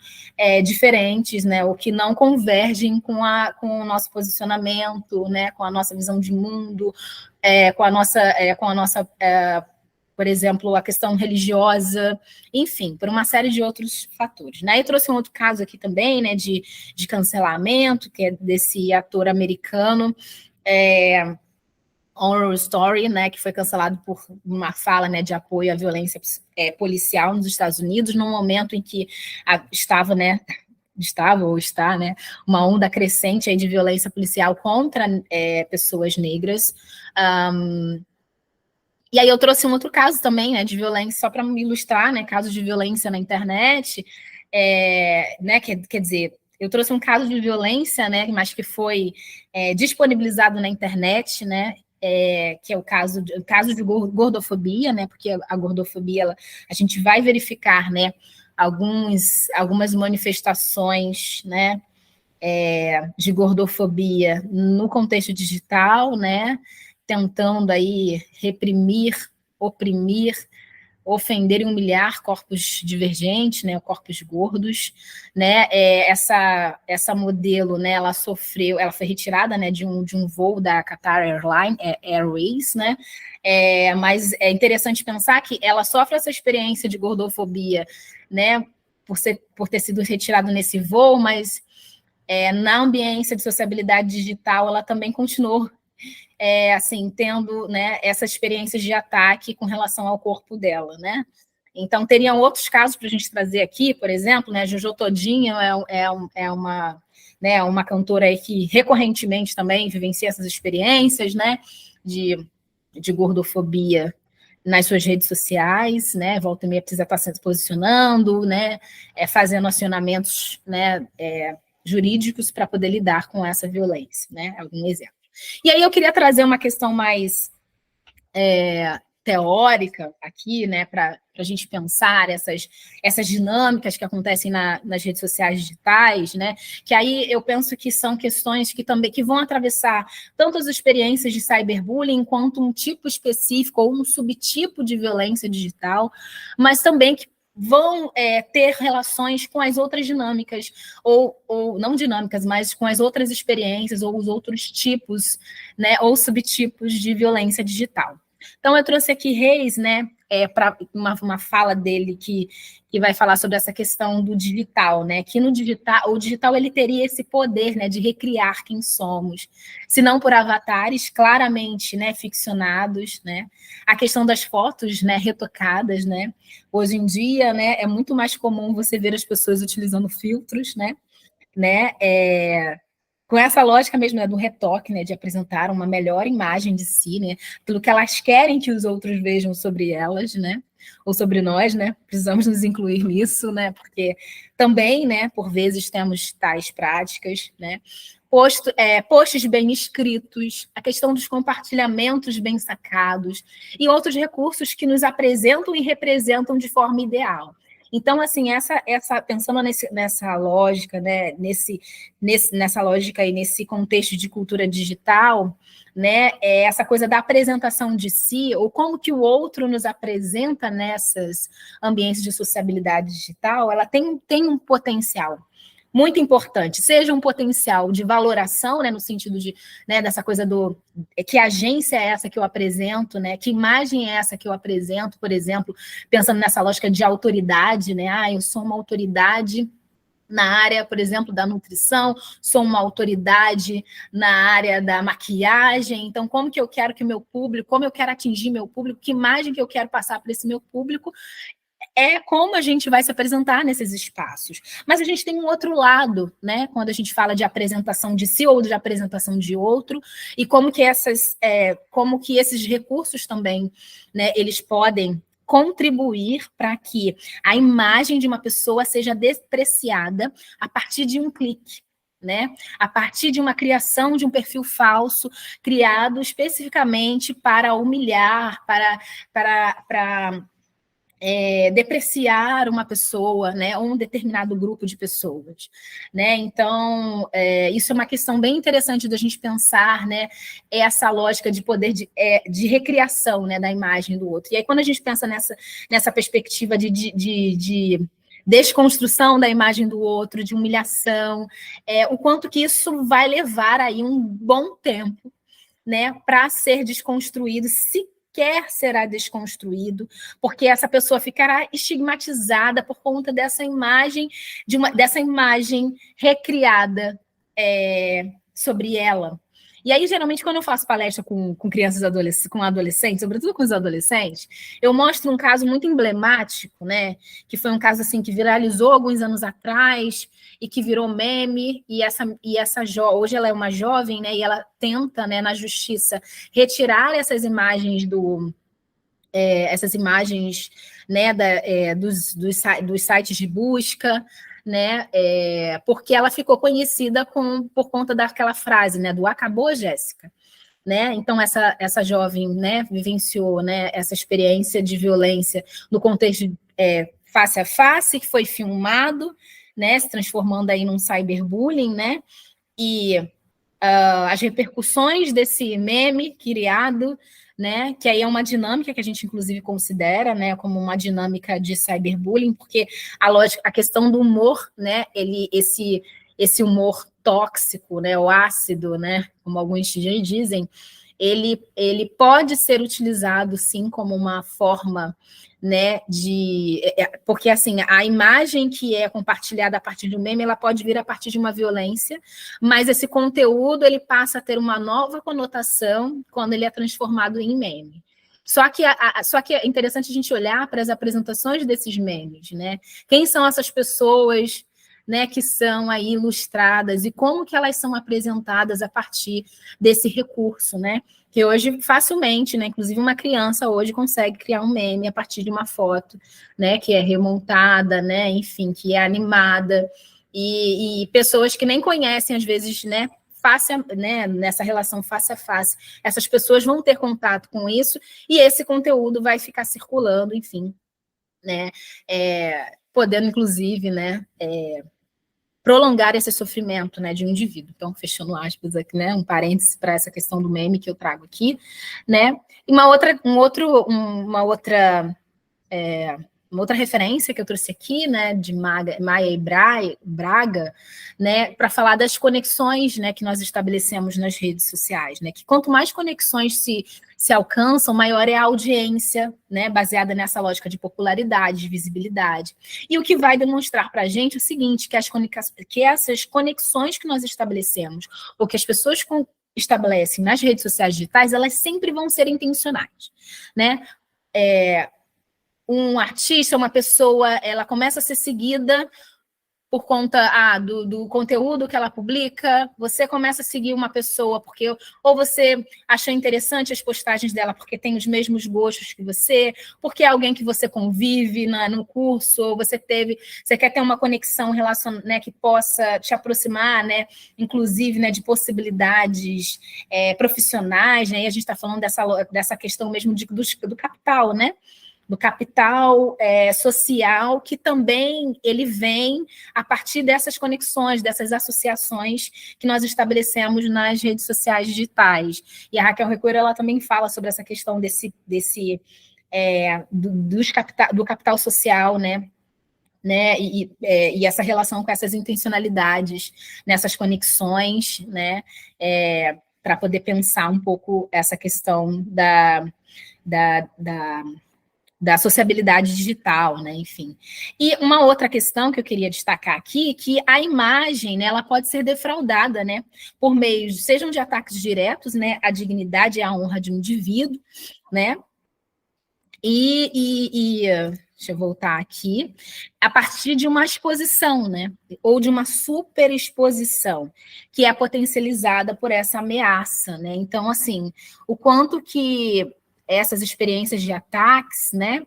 diferentes, né, ou que não convergem com o nosso posicionamento, né, com a nossa visão de mundo, com a nossa por exemplo, a questão religiosa, enfim, por uma série de outros fatores. Né? Eu trouxe um outro caso aqui também, né, de cancelamento, que é desse ator americano, Horror Story, né, que foi cancelado por uma fala, né, de apoio à violência policial nos Estados Unidos, num momento em que estava ou está, né, uma onda crescente aí de violência policial contra pessoas negras. E aí eu trouxe um outro caso também, né, de violência, só para me ilustrar, né, casos de violência na internet, né, quer dizer, eu trouxe um caso de violência, né, mas que foi disponibilizado na internet, né, que é o caso de gordofobia, né, porque a gordofobia, a gente vai verificar, né, algumas manifestações, né, de gordofobia no contexto digital, né, tentando aí reprimir, oprimir, ofender e humilhar corpos divergentes, né, corpos gordos, né, essa modelo, né, ela foi retirada, né, de um voo da Qatar Airways, né, mas é interessante pensar que ela sofre essa experiência de gordofobia, né, por ter sido retirada nesse voo, mas na ambiência de sociabilidade digital, ela também continuou assim, tendo, né, essas experiências de ataque com relação ao corpo dela, né? Então, teriam outros casos para a gente trazer aqui, por exemplo, né, Jojo Todinho uma cantora aí que recorrentemente também vivencia essas experiências, né, de gordofobia nas suas redes sociais, né, volta e meia precisa estar se posicionando, né, fazendo acionamentos, né, jurídicos para poder lidar com essa violência, né, algum exemplo. E aí eu queria trazer uma questão mais teórica aqui, né, para a gente pensar essas dinâmicas que acontecem nas redes sociais digitais, né, que aí eu penso que são questões que também que vão atravessar tanto as experiências de cyberbullying quanto um tipo específico ou um subtipo de violência digital, mas também que vão ter relações com as outras dinâmicas, ou não dinâmicas, mas com as outras experiências ou os outros tipos, né, ou subtipos de violência digital. Então, eu trouxe aqui Reis, né, para uma fala dele que vai falar sobre essa questão do digital, né, que no digital, o digital ele teria esse poder, né, de recriar quem somos, se não por avatares claramente, né, ficcionados, né, a questão das fotos, né, retocadas, né, hoje em dia, né, é muito mais comum você ver as pessoas utilizando filtros, né, com essa lógica mesmo, né, do retoque, né, de apresentar uma melhor imagem de si, né, pelo que elas querem que os outros vejam sobre elas, né, ou sobre nós, né, precisamos nos incluir nisso, né, porque também, né, por vezes temos tais práticas, né, posts bem escritos, a questão dos compartilhamentos bem sacados e outros recursos que nos apresentam e representam de forma ideal. Então, assim, pensando nessa lógica, né, nessa lógica e nesse contexto de cultura digital, né, essa coisa da apresentação de si, ou como que o outro nos apresenta nessas ambientes de sociabilidade digital, ela tem um potencial muito importante, seja um potencial de valoração, né, no sentido de, né, dessa coisa do que agência é essa que eu apresento, né, que imagem é essa que eu apresento, por exemplo, pensando nessa lógica de autoridade, né, eu sou uma autoridade na área, por exemplo, da nutrição, sou uma autoridade na área da maquiagem, então como que eu quero que o meu público, como eu quero atingir meu público, que imagem que eu quero passar para esse meu público, é como a gente vai se apresentar nesses espaços. Mas a gente tem um outro lado, né? Quando a gente fala de apresentação de si ou de apresentação de outro, e como que esses recursos também, né, eles podem contribuir para que a imagem de uma pessoa seja depreciada a partir de um clique, né? A partir de uma criação de um perfil falso, criado especificamente para humilhar, para depreciar uma pessoa, né, ou um determinado grupo de pessoas, né? Então, isso é uma questão bem interessante da gente pensar, né, essa lógica de poder de recriação, né, da imagem do outro. E aí, quando a gente pensa nessa perspectiva de desconstrução da imagem do outro, de humilhação, o quanto que isso vai levar aí um bom tempo, né, para ser desconstruído, sequer será desconstruído, porque essa pessoa ficará estigmatizada por conta dessa imagem, dessa imagem recriada sobre ela. E aí, geralmente, quando eu faço palestra com crianças com adolescentes, sobretudo com os adolescentes, eu mostro um caso muito emblemático, né? Que foi um caso assim que viralizou alguns anos atrás e que virou meme, hoje ela é uma jovem, né? E ela tenta, né, na justiça, retirar essas imagens né, dos sites de busca, né, porque ela ficou conhecida por conta daquela frase, né, do acabou, Jéssica, né? Então essa jovem, né, vivenciou, né, essa experiência de violência no contexto face a face, que foi filmado, né, se transformando aí num cyberbullying, né? E as repercussões desse meme criado, né, que aí é uma dinâmica que a gente inclusive considera, né, como uma dinâmica de cyberbullying, porque a questão do humor, né, esse humor tóxico, né, o ácido, né, como alguns dizem, ele pode ser utilizado sim como uma forma, né, porque assim, a imagem que é compartilhada a partir de um meme, ela pode vir a partir de uma violência, mas esse conteúdo ele passa a ter uma nova conotação quando ele é transformado em meme. Só que é interessante a gente olhar para as apresentações desses memes, né? Quem são essas pessoas, né, que são aí ilustradas e como que elas são apresentadas a partir desse recurso, né? Que hoje facilmente, né, inclusive uma criança hoje consegue criar um meme a partir de uma foto, né, que é remontada, né, enfim, que é animada, e pessoas que nem conhecem às vezes, né, nessa relação face a face, essas pessoas vão ter contato com isso e esse conteúdo vai ficar circulando, enfim, né, podendo inclusive, né, prolongar esse sofrimento, né, de um indivíduo. Então, fechando aspas aqui, né, um parêntese para essa questão do meme que eu trago aqui, né, e uma outra referência que eu trouxe aqui, né, de Maia e Braga, né, para falar das conexões, né, que nós estabelecemos nas redes sociais, né, que quanto mais conexões se alcançam, maior é a audiência, né, baseada nessa lógica de popularidade, de visibilidade. E o que vai demonstrar para a gente é o seguinte, que essas conexões que nós estabelecemos, ou que as pessoas estabelecem nas redes sociais digitais, elas sempre vão ser intencionais, né? Um artista, uma pessoa, ela começa a ser seguida por conta do conteúdo que ela publica, você começa a seguir uma pessoa porque ou você achou interessante as postagens dela porque tem os mesmos gostos que você, porque é alguém que você convive no curso, ou você quer ter uma conexão né, que possa te aproximar, né, inclusive, né, de possibilidades profissionais, né, e a gente está falando dessa questão mesmo do capital, né? Do capital social, que também ele vem a partir dessas conexões, dessas associações que nós estabelecemos nas redes sociais digitais. E a Raquel Recoeiro, ela também fala sobre essa questão do capital social, né? E essa relação com essas intencionalidades, nessas conexões, né? Para poder pensar um pouco essa questão da sociabilidade digital, né? Enfim. E uma outra questão que eu queria destacar aqui, que a imagem, né, ela pode ser defraudada, né, por meio, sejam de ataques diretos, né, à dignidade e à honra de um indivíduo, né, e deixa eu voltar aqui, a partir de uma exposição, né? Ou de uma superexposição, que é potencializada por essa ameaça, né? Então, assim, o quanto que essas experiências de ataques, né,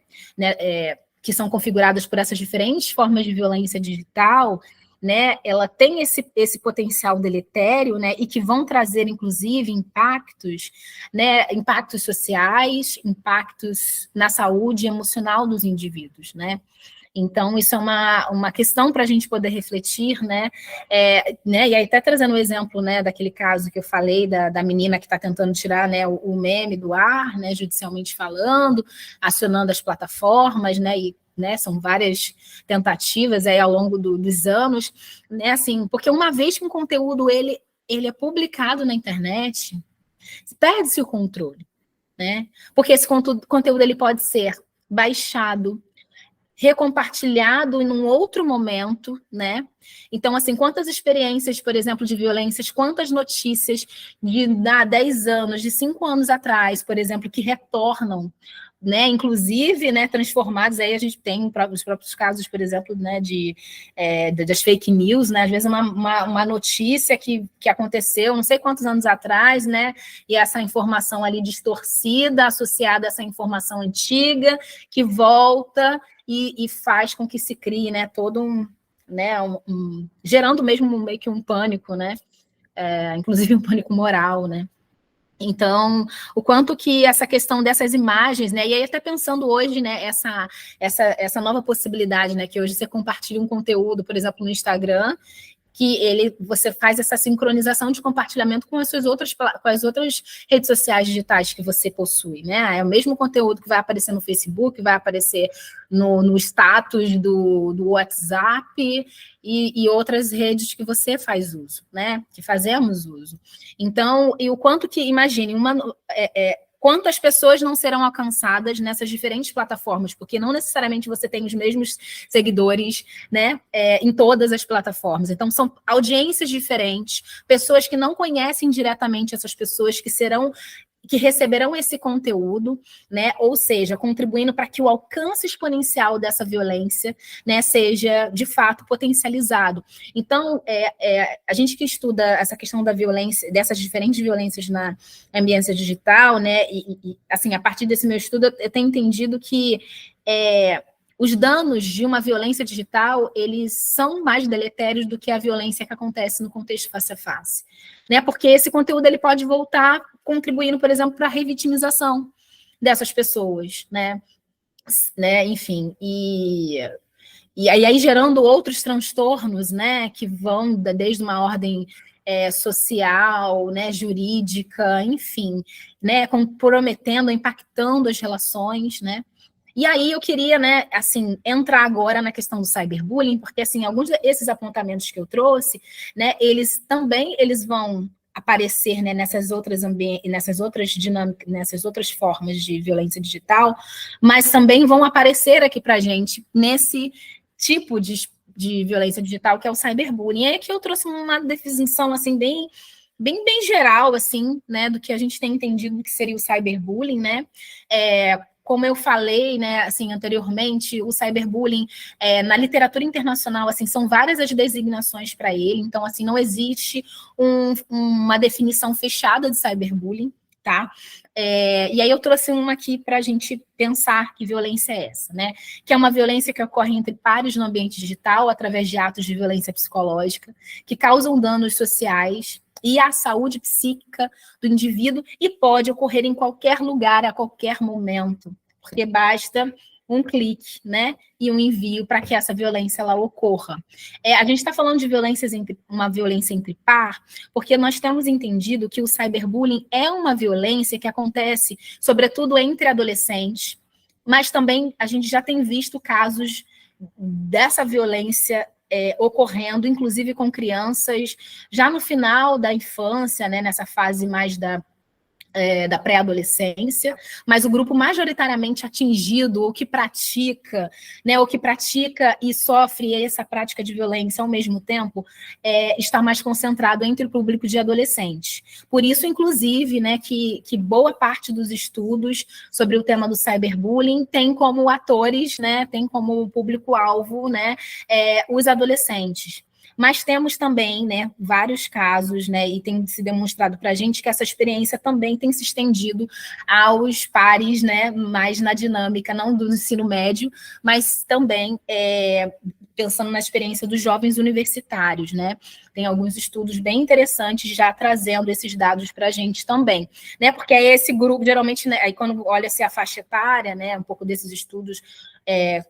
que são configuradas por essas diferentes formas de violência digital, né, ela tem esse potencial deletério, né, e que vão trazer, inclusive, impactos, né, impactos sociais, impactos na saúde emocional dos indivíduos, né. Então, isso é uma questão para a gente poder refletir, né? E aí, até trazendo o exemplo, né, daquele caso que eu falei, da menina que está tentando tirar, né, o meme do ar, né, judicialmente falando, acionando as plataformas, né, e né, são várias tentativas aí ao longo dos anos, né, assim, porque uma vez que um conteúdo ele é publicado na internet, perde-se o controle, né? Porque esse conteúdo ele pode ser baixado, recompartilhado em um outro momento, né? Então, assim, quantas experiências, por exemplo, de violências, quantas notícias de 10 anos, de 5 anos atrás, por exemplo, que retornam, né? Inclusive, né, transformados, aí a gente tem os próprios casos, por exemplo, né, das fake news, né? Às vezes uma notícia que aconteceu não sei quantos anos atrás, né? E essa informação ali distorcida, associada a essa informação antiga, que volta e faz com que se crie, né, todo gerando mesmo meio que um pânico, né, inclusive um pânico moral, né. Então, o quanto que essa questão dessas imagens, né, e aí até pensando hoje, né, essa nova possibilidade, né, que hoje você compartilha um conteúdo, por exemplo, no Instagram, que você faz essa sincronização de compartilhamento com as outras redes sociais digitais que você possui, né? É o mesmo conteúdo que vai aparecer no Facebook, vai aparecer no status do WhatsApp e outras redes que você faz uso, né? Que fazemos uso. Então, e o quanto que, imagine, quantas pessoas não serão alcançadas nessas diferentes plataformas, porque não necessariamente você tem os mesmos seguidores, né, em todas as plataformas. Então, são audiências diferentes, pessoas que não conhecem diretamente essas pessoas que receberão esse conteúdo, né? Ou seja, contribuindo para que o alcance exponencial dessa violência, né, seja de fato potencializado. Então, a gente que estuda essa questão da violência, dessas diferentes violências na ambiência digital, né? E assim, a partir desse meu estudo, eu tenho entendido que os danos de uma violência digital, eles são mais deletérios do que a violência que acontece no contexto face a face, né? Porque esse conteúdo ele pode voltar contribuindo, por exemplo, para a revitimização dessas pessoas, né? Enfim, e aí gerando outros transtornos, né? Que vão desde uma ordem social, né? Jurídica, enfim, né? Comprometendo, impactando as relações, né? E aí eu queria, né, assim, entrar agora na questão do cyberbullying, porque, assim, alguns desses apontamentos que eu trouxe, né, eles vão aparecer, né, nessas outras dinâmicas, nessas outras formas de violência digital, mas também vão aparecer aqui para a gente nesse tipo de violência digital, que é o cyberbullying. E aí que eu trouxe uma definição, assim, bem geral, assim, né, do que a gente tem entendido que seria o cyberbullying, né, como eu falei, né, assim, anteriormente, o cyberbullying, na literatura internacional, assim, são várias as designações para ele, então, assim, não existe uma definição fechada de cyberbullying, tá? E aí eu trouxe uma aqui para a gente pensar que violência é essa, né? Que é uma violência que ocorre entre pares no ambiente digital, através de atos de violência psicológica, que causam danos sociais e à saúde psíquica do indivíduo, e pode ocorrer em qualquer lugar, a qualquer momento, porque basta um clique, né, e um envio para que essa violência ela ocorra. A gente está falando de uma violência entre par, porque nós temos entendido que o cyberbullying é uma violência que acontece, sobretudo, entre adolescentes, mas também a gente já tem visto casos dessa violência ocorrendo, inclusive com crianças, já no final da infância, né, nessa fase mais da da pré-adolescência, mas o grupo majoritariamente atingido, o que pratica, né, o que pratica e sofre essa prática de violência ao mesmo tempo, está mais concentrado entre o público de adolescentes. Por isso, inclusive, né, que boa parte dos estudos sobre o tema do cyberbullying tem como atores, né, tem como público-alvo, né, os adolescentes. Mas temos também, né, vários casos, né, e tem se demonstrado para a gente que essa experiência também tem se estendido aos pares, né, mais na dinâmica, não do ensino médio, mas também pensando na experiência dos jovens universitários, né? Tem alguns estudos bem interessantes já trazendo esses dados para a gente também, né? Porque é esse grupo, geralmente, né, aí quando olha-se a faixa etária, né, um pouco desses estudos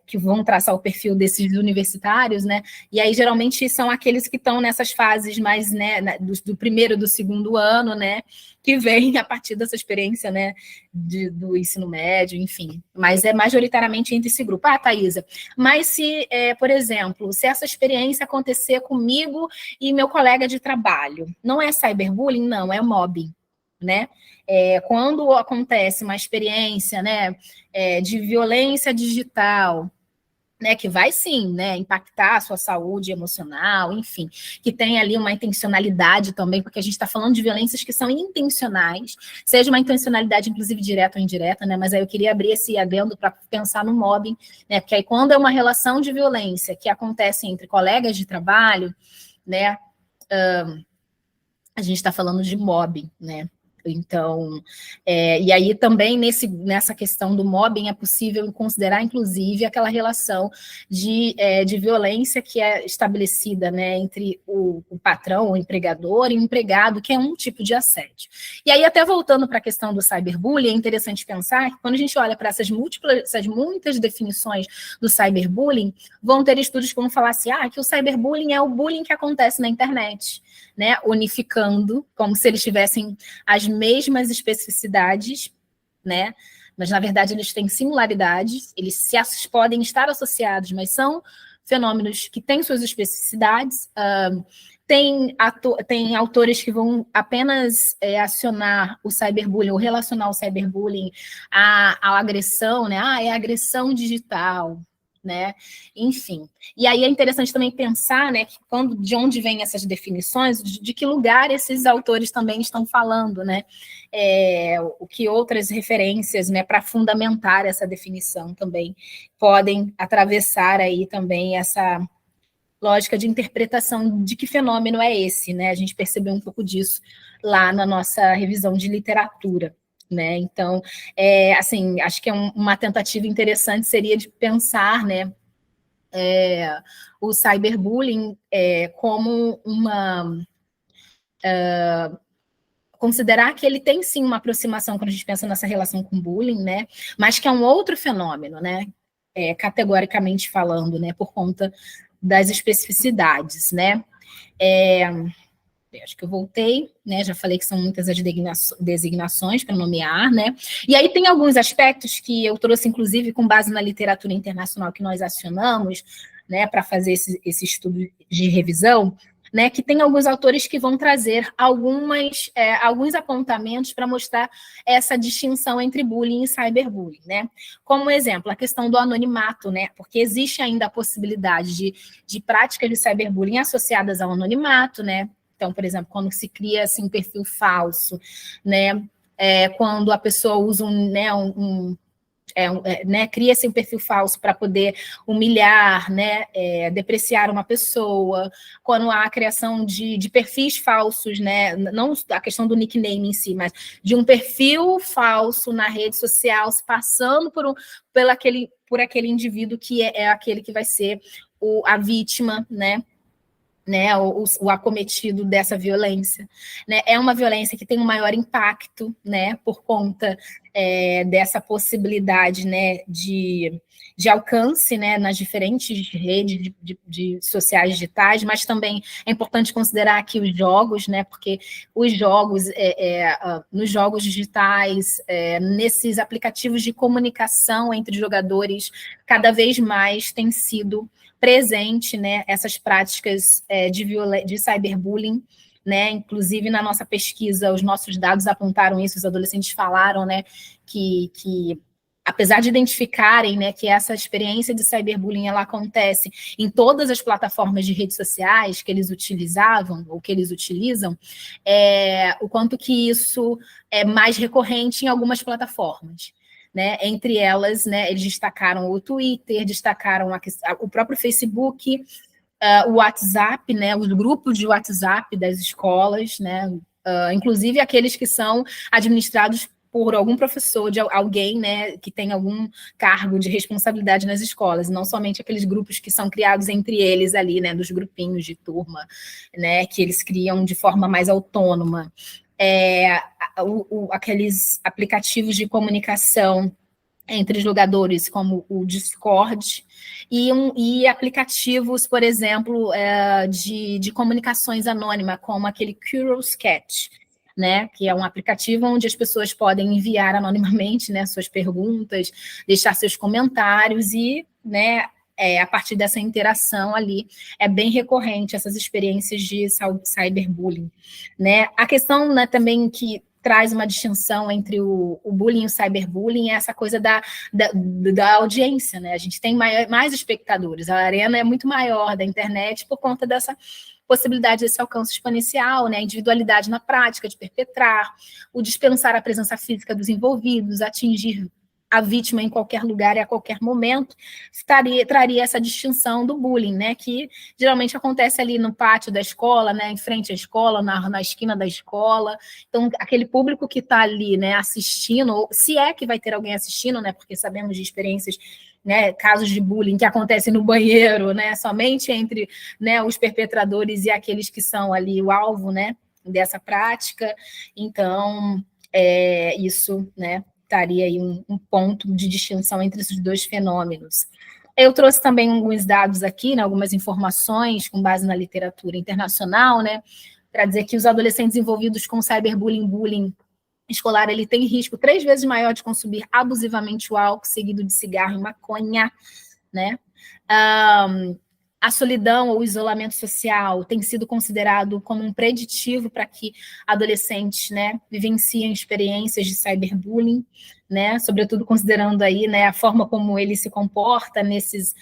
que vão traçar o perfil desses universitários, né? E aí, geralmente, são aqueles que estão nessas fases mais, né, do primeiro e do segundo ano, né? Que vem a partir dessa experiência, né, do ensino médio, enfim. Mas é majoritariamente entre esse grupo. Ah, Thaisa, mas se, por exemplo, se essa experiência acontecer comigo e meu colega de trabalho, não é cyberbullying? Não, é mobbing, né? Quando acontece uma experiência, né, de violência digital, né, que vai sim, né, impactar a sua saúde emocional, enfim, que tem ali uma intencionalidade também, porque a gente está falando de violências que são intencionais, seja uma intencionalidade, inclusive, direta ou indireta, né, mas aí eu queria abrir esse adendo para pensar no mobbing, né, porque aí quando é uma relação de violência que acontece entre colegas de trabalho, né, a gente está falando de mobbing, né. Então, e aí também nessa questão do mobbing é possível considerar, inclusive, aquela relação de violência que é estabelecida, né, entre o patrão, o empregador e o empregado, que é um tipo de assédio. E aí, até voltando para a questão do cyberbullying, é interessante pensar que quando a gente olha para essas muitas definições do cyberbullying, vão ter estudos que vão falar assim, que o cyberbullying é o bullying que acontece na internet, né, unificando, como se eles tivessem as mesmas especificidades, né, mas na verdade eles têm similaridades, eles podem estar associados, mas são fenômenos que têm suas especificidades. Tem autores que vão apenas acionar o cyberbullying, ou relacionar o cyberbullying à agressão, né, é agressão digital, né? Enfim. E aí é interessante também pensar, né, que de onde vêm essas definições, de que lugar esses autores também estão falando, né? O que outras referências, né, para fundamentar essa definição também podem atravessar aí também essa lógica de interpretação de que fenômeno é esse, né? A gente percebeu um pouco disso lá na nossa revisão de literatura. Né? Então, assim, acho que uma tentativa interessante seria de pensar, né, o cyberbullying como considerar que ele tem sim uma aproximação quando a gente pensa nessa relação com bullying, né, mas que é um outro fenômeno, né, categoricamente falando, né, por conta das especificidades, né. Acho que eu voltei, né? Já falei que são muitas as designações para nomear, né? E aí tem alguns aspectos que eu trouxe, inclusive, com base na literatura internacional que nós acionamos, né, para fazer esse estudo de revisão, né? Que tem alguns autores que vão trazer alguns apontamentos para mostrar essa distinção entre bullying e cyberbullying, né? Como exemplo, a questão do anonimato, né? Porque existe ainda a possibilidade de práticas de cyberbullying associadas ao anonimato, né? Então, por exemplo, quando se cria assim, um perfil falso, né? Quando a pessoa usa cria-se um perfil falso para poder humilhar, né? Depreciar uma pessoa, quando há a criação de perfis falsos, né? Não a questão do nickname em si, mas de um perfil falso na rede social, se passando por aquele indivíduo que é aquele que vai ser a vítima, né? O acometido dessa violência, né? É uma violência que tem um maior impacto, né? Por conta dessa possibilidade, né? De alcance, né? Nas diferentes redes de sociais digitais, mas também é importante considerar aqui os jogos, né? Porque os jogos, nos jogos digitais, nesses aplicativos de comunicação entre jogadores, cada vez mais tem sido presente, né, essas práticas de cyberbullying, né? Inclusive, na nossa pesquisa, os nossos dados apontaram isso, os adolescentes falaram, né, que apesar de identificarem, né, que essa experiência de cyberbullying ela acontece em todas as plataformas de redes sociais que eles utilizavam ou que eles utilizam, o quanto que isso é mais recorrente em algumas plataformas. Né? Entre elas, né, eles destacaram o Twitter, destacaram o próprio Facebook, o WhatsApp, né, os grupos de WhatsApp das escolas, né, inclusive aqueles que são administrados por algum professor, de alguém, né, que tem algum cargo de responsabilidade nas escolas, não somente aqueles grupos que são criados entre eles ali, né, dos grupinhos de turma, né, que eles criam de forma mais autônoma. Aqueles aplicativos de comunicação entre jogadores, como o Discord, e aplicativos, por exemplo, de comunicações anônima, como aquele Curious Cat, né, que é um aplicativo onde as pessoas podem enviar anonimamente, né, suas perguntas, deixar seus comentários e, né, a partir dessa interação ali, é bem recorrente essas experiências de cyberbullying, né? A questão, né, também que traz uma distinção entre o bullying e o cyberbullying é essa coisa da audiência, né? A gente tem mais espectadores, a arena é muito maior da internet por conta dessa possibilidade desse alcance exponencial, né? A individualidade na prática de perpetrar, o dispensar a presença física dos envolvidos, atingir a vítima em qualquer lugar e a qualquer momento, traria essa distinção do bullying, né, que geralmente acontece ali no pátio da escola, né, em frente à escola, na esquina da escola. Então, aquele público que está ali, né, assistindo, ou se é que vai ter alguém assistindo, né, porque sabemos de experiências, né, casos de bullying que acontecem no banheiro, né, somente entre, né, os perpetradores e aqueles que são ali o alvo, né, dessa prática. Então, isso, né, estaria aí um ponto de distinção entre esses dois fenômenos. Eu trouxe também alguns dados aqui, né, algumas informações com base na literatura internacional, né, para dizer que os adolescentes envolvidos com cyberbullying, bullying escolar, ele tem risco 3 vezes maior de consumir abusivamente o álcool, seguido de cigarro e maconha, né? A solidão ou o isolamento social tem sido considerado como um preditivo para que adolescentes, né, vivenciem experiências de cyberbullying, né, sobretudo considerando aí, né, a forma como ele se comporta nesses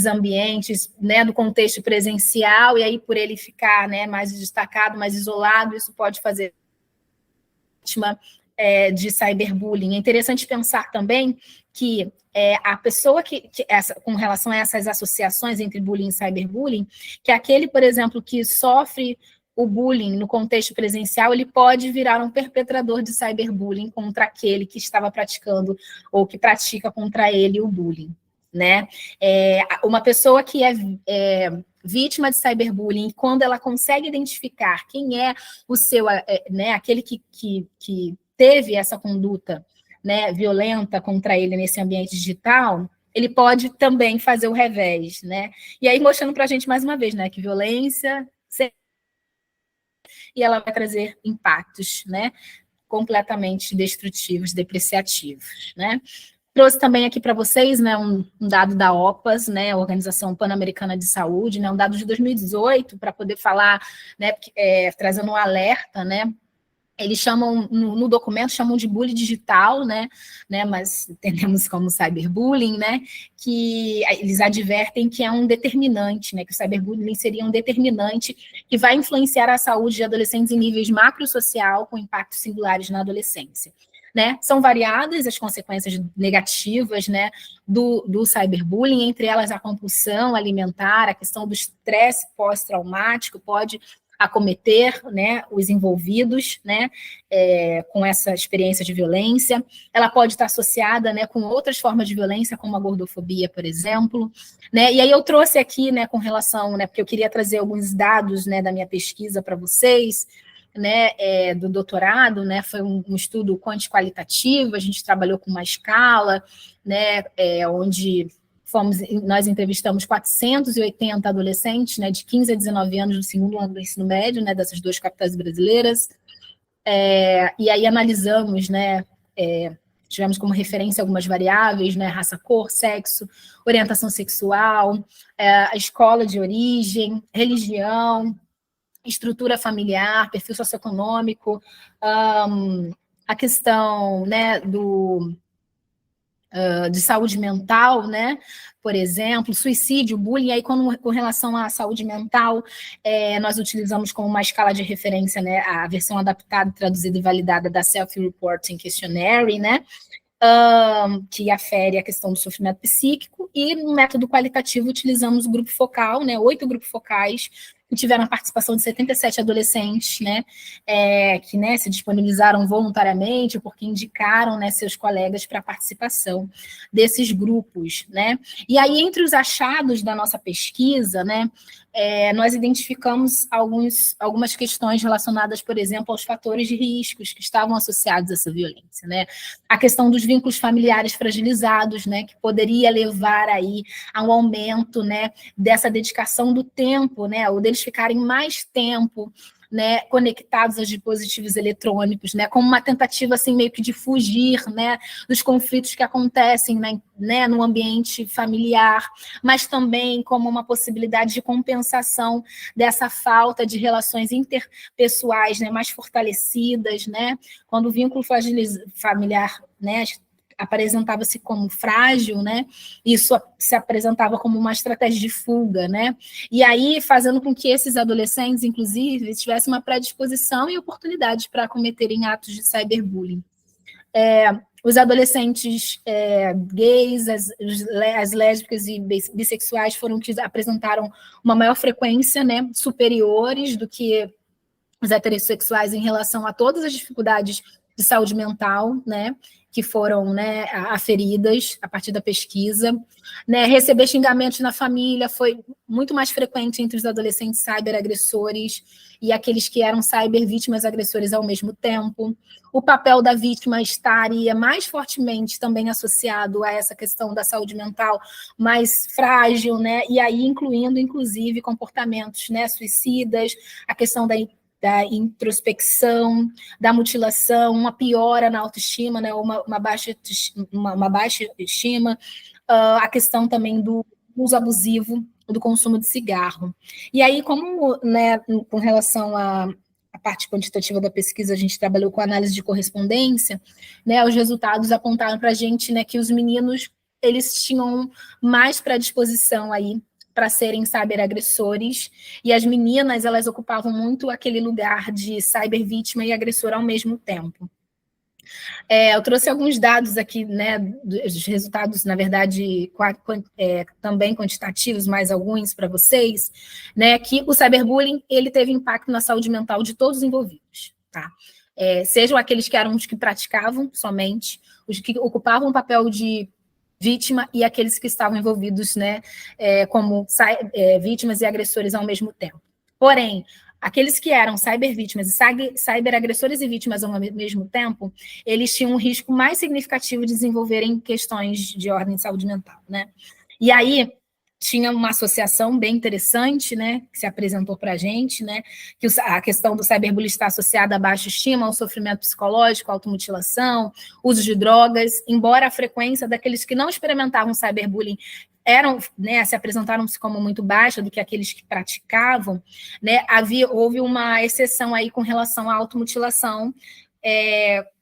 ambientes, né, do contexto presencial, e aí por ele ficar, né, mais destacado, mais isolado, isso pode fazer vítima de cyberbullying. É interessante pensar também que a pessoa com relação a essas associações entre bullying e cyberbullying, que aquele, por exemplo, que sofre o bullying no contexto presencial, ele pode virar um perpetrador de cyberbullying contra aquele que estava praticando ou que pratica contra ele o bullying, né? Uma pessoa que é vítima de cyberbullying, quando ela consegue identificar quem é o seu, né, aquele que teve essa conduta, né, violenta contra ele nesse ambiente digital, ele pode também fazer o revés, né? E aí mostrando para a gente mais uma vez, né, que violência e ela vai trazer impactos, né, completamente destrutivos, depreciativos, né? Trouxe também aqui para vocês, né, um dado da OPAS, né, Organização Pan-Americana de Saúde, né, um dado de 2018, para poder falar, né, trazendo um alerta, né. Eles chamam, no documento, chamam de bullying digital, né, mas entendemos como cyberbullying, né, que eles advertem que é um determinante, né, que o cyberbullying seria um determinante que vai influenciar a saúde de adolescentes em níveis macrosocial, com impactos singulares na adolescência. Né? São variadas as consequências negativas, né, do cyberbullying, entre elas a compulsão alimentar, a questão do estresse pós-traumático pode acometer, né, os envolvidos, né, com essa experiência de violência. Ela pode estar associada, né, com outras formas de violência, como a gordofobia, por exemplo. Né? E aí eu trouxe aqui, né, com relação, né, porque eu queria trazer alguns dados, né, da minha pesquisa para vocês, né, do doutorado, né, foi um estudo quanti-qualitativo, a gente trabalhou com uma escala, né, onde nós entrevistamos 480 adolescentes, né, de 15 a 19 anos no segundo ano do ensino médio, né, dessas 2 capitais brasileiras, e aí analisamos, né, tivemos como referência algumas variáveis, né, raça, cor, sexo, orientação sexual, a escola de origem, religião, estrutura familiar, perfil socioeconômico, a questão, né, de saúde mental, né? Por exemplo, suicídio, bullying, aí com relação à saúde mental, nós utilizamos como uma escala de referência, né, a versão adaptada, traduzida e validada da Self-Reporting Questionnaire, né? Que afere a questão do sofrimento psíquico, e no método qualitativo utilizamos o grupo focal, né, 8 grupos focais, que tiveram a participação de 77 adolescentes, né, que, né, se disponibilizaram voluntariamente, porque indicaram, né, seus colegas para a participação desses grupos, né. E aí, entre os achados da nossa pesquisa, né, nós identificamos algumas questões relacionadas, por exemplo, aos fatores de riscos que estavam associados a essa violência, né. A questão dos vínculos familiares fragilizados, né, que poderia levar aí a um aumento, né, dessa dedicação do tempo, né, ou deles ficarem mais tempo, né, conectados aos dispositivos eletrônicos, né, como uma tentativa assim meio que de fugir, né, dos conflitos que acontecem, né, no ambiente familiar, mas também como uma possibilidade de compensação dessa falta de relações interpessoais, né, mais fortalecidas, né, quando o vínculo familiar, né, apresentava-se como frágil, né? Isso se apresentava como uma estratégia de fuga, né? E aí, fazendo com que esses adolescentes, inclusive, tivessem uma predisposição e oportunidade para cometerem atos de cyberbullying. Os adolescentes gays, as lésbicas e bissexuais foram que apresentaram uma maior frequência, né, superiores do que os heterossexuais em relação a todas as dificuldades de saúde mental, né, que foram, né, aferidas a partir da pesquisa, né, receber xingamentos na família foi muito mais frequente entre os adolescentes cyberagressores e aqueles que eram cybervítimas agressores ao mesmo tempo. O papel da vítima estaria mais fortemente também associado a essa questão da saúde mental mais frágil, né, e aí incluindo, inclusive, comportamentos, né, suicidas, a questão da introspecção, da mutilação, uma piora na autoestima, né, uma baixa estima, a questão também do uso abusivo do consumo de cigarro. E aí, como, né, com relação à parte quantitativa da pesquisa, a gente trabalhou com análise de correspondência, né, os resultados apontaram para a gente, né, que os meninos eles tinham mais predisposição aí para serem cyberagressores, e as meninas, elas ocupavam muito aquele lugar de cybervítima e agressora ao mesmo tempo. Eu trouxe alguns dados aqui, né, dos resultados, na verdade, também quantitativos, mais alguns para vocês, né, que o cyberbullying, ele teve impacto na saúde mental de todos os envolvidos, tá? Sejam aqueles que eram os que praticavam somente, os que ocupavam o papel de vítima e aqueles que estavam envolvidos, né, como vítimas e agressores ao mesmo tempo. Porém, aqueles que eram cybervítimas e cyberagressores e vítimas ao mesmo tempo, eles tinham um risco mais significativo de desenvolverem questões de ordem de saúde mental, né? E aí, tinha uma associação bem interessante, né, que se apresentou para a gente, né, que a questão do cyberbullying está associada à baixa estima, ao sofrimento psicológico, à automutilação, uso de drogas, embora a frequência daqueles que não experimentavam cyberbullying né, se apresentaram-se como muito baixa do que aqueles que praticavam, né, houve uma exceção aí com relação à automutilação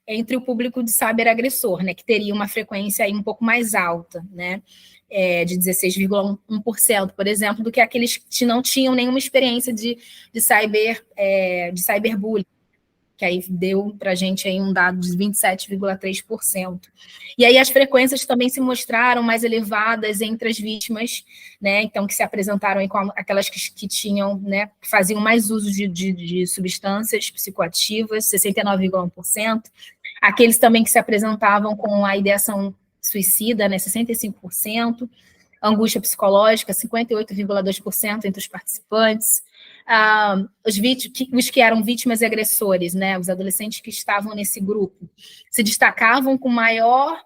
entre o público de cyberagressor, né, que teria uma frequência aí um pouco mais alta, né, de 16,1%, por exemplo, do que aqueles que não tinham nenhuma experiência de cyberbullying, que aí deu para a gente aí um dado de 27,3%. E aí as frequências também se mostraram mais elevadas entre as vítimas, né, então que se apresentaram aí com aquelas que tinham, né, que faziam mais uso de substâncias psicoativas, 69,1%, aqueles também que se apresentavam com a ideação suicida, né, 65%, angústia psicológica, 58,2% entre os participantes, os que eram vítimas e agressores, né, os adolescentes que estavam nesse grupo, se destacavam com maior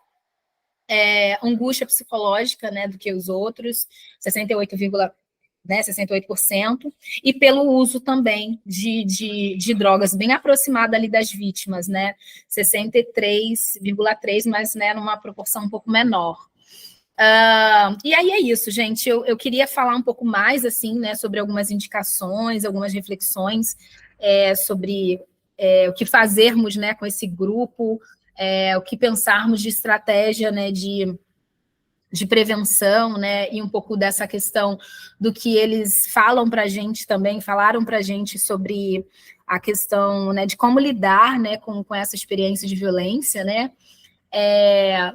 angústia psicológica, né, do que os outros, 68%, e pelo uso também de drogas, bem aproximado ali das vítimas, né, 63,3%, mas, né, numa proporção um pouco menor. E aí é isso, gente. Eu queria falar um pouco mais, assim, né, sobre algumas indicações, algumas reflexões sobre o que fazermos, né, com esse grupo, o que pensarmos de estratégia, né, de prevenção, né, e um pouco dessa questão do que eles falam para a gente também, falaram para a gente sobre a questão, né, de como lidar, né, com essa experiência de violência, né,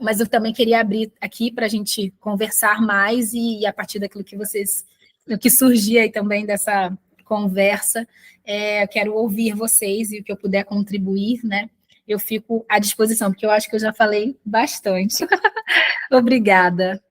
mas eu também queria abrir aqui para a gente conversar mais e a partir daquilo que o que surgir aí também dessa conversa, quero ouvir vocês e o que eu puder contribuir, né, eu fico à disposição, porque eu acho que eu já falei bastante. Obrigada.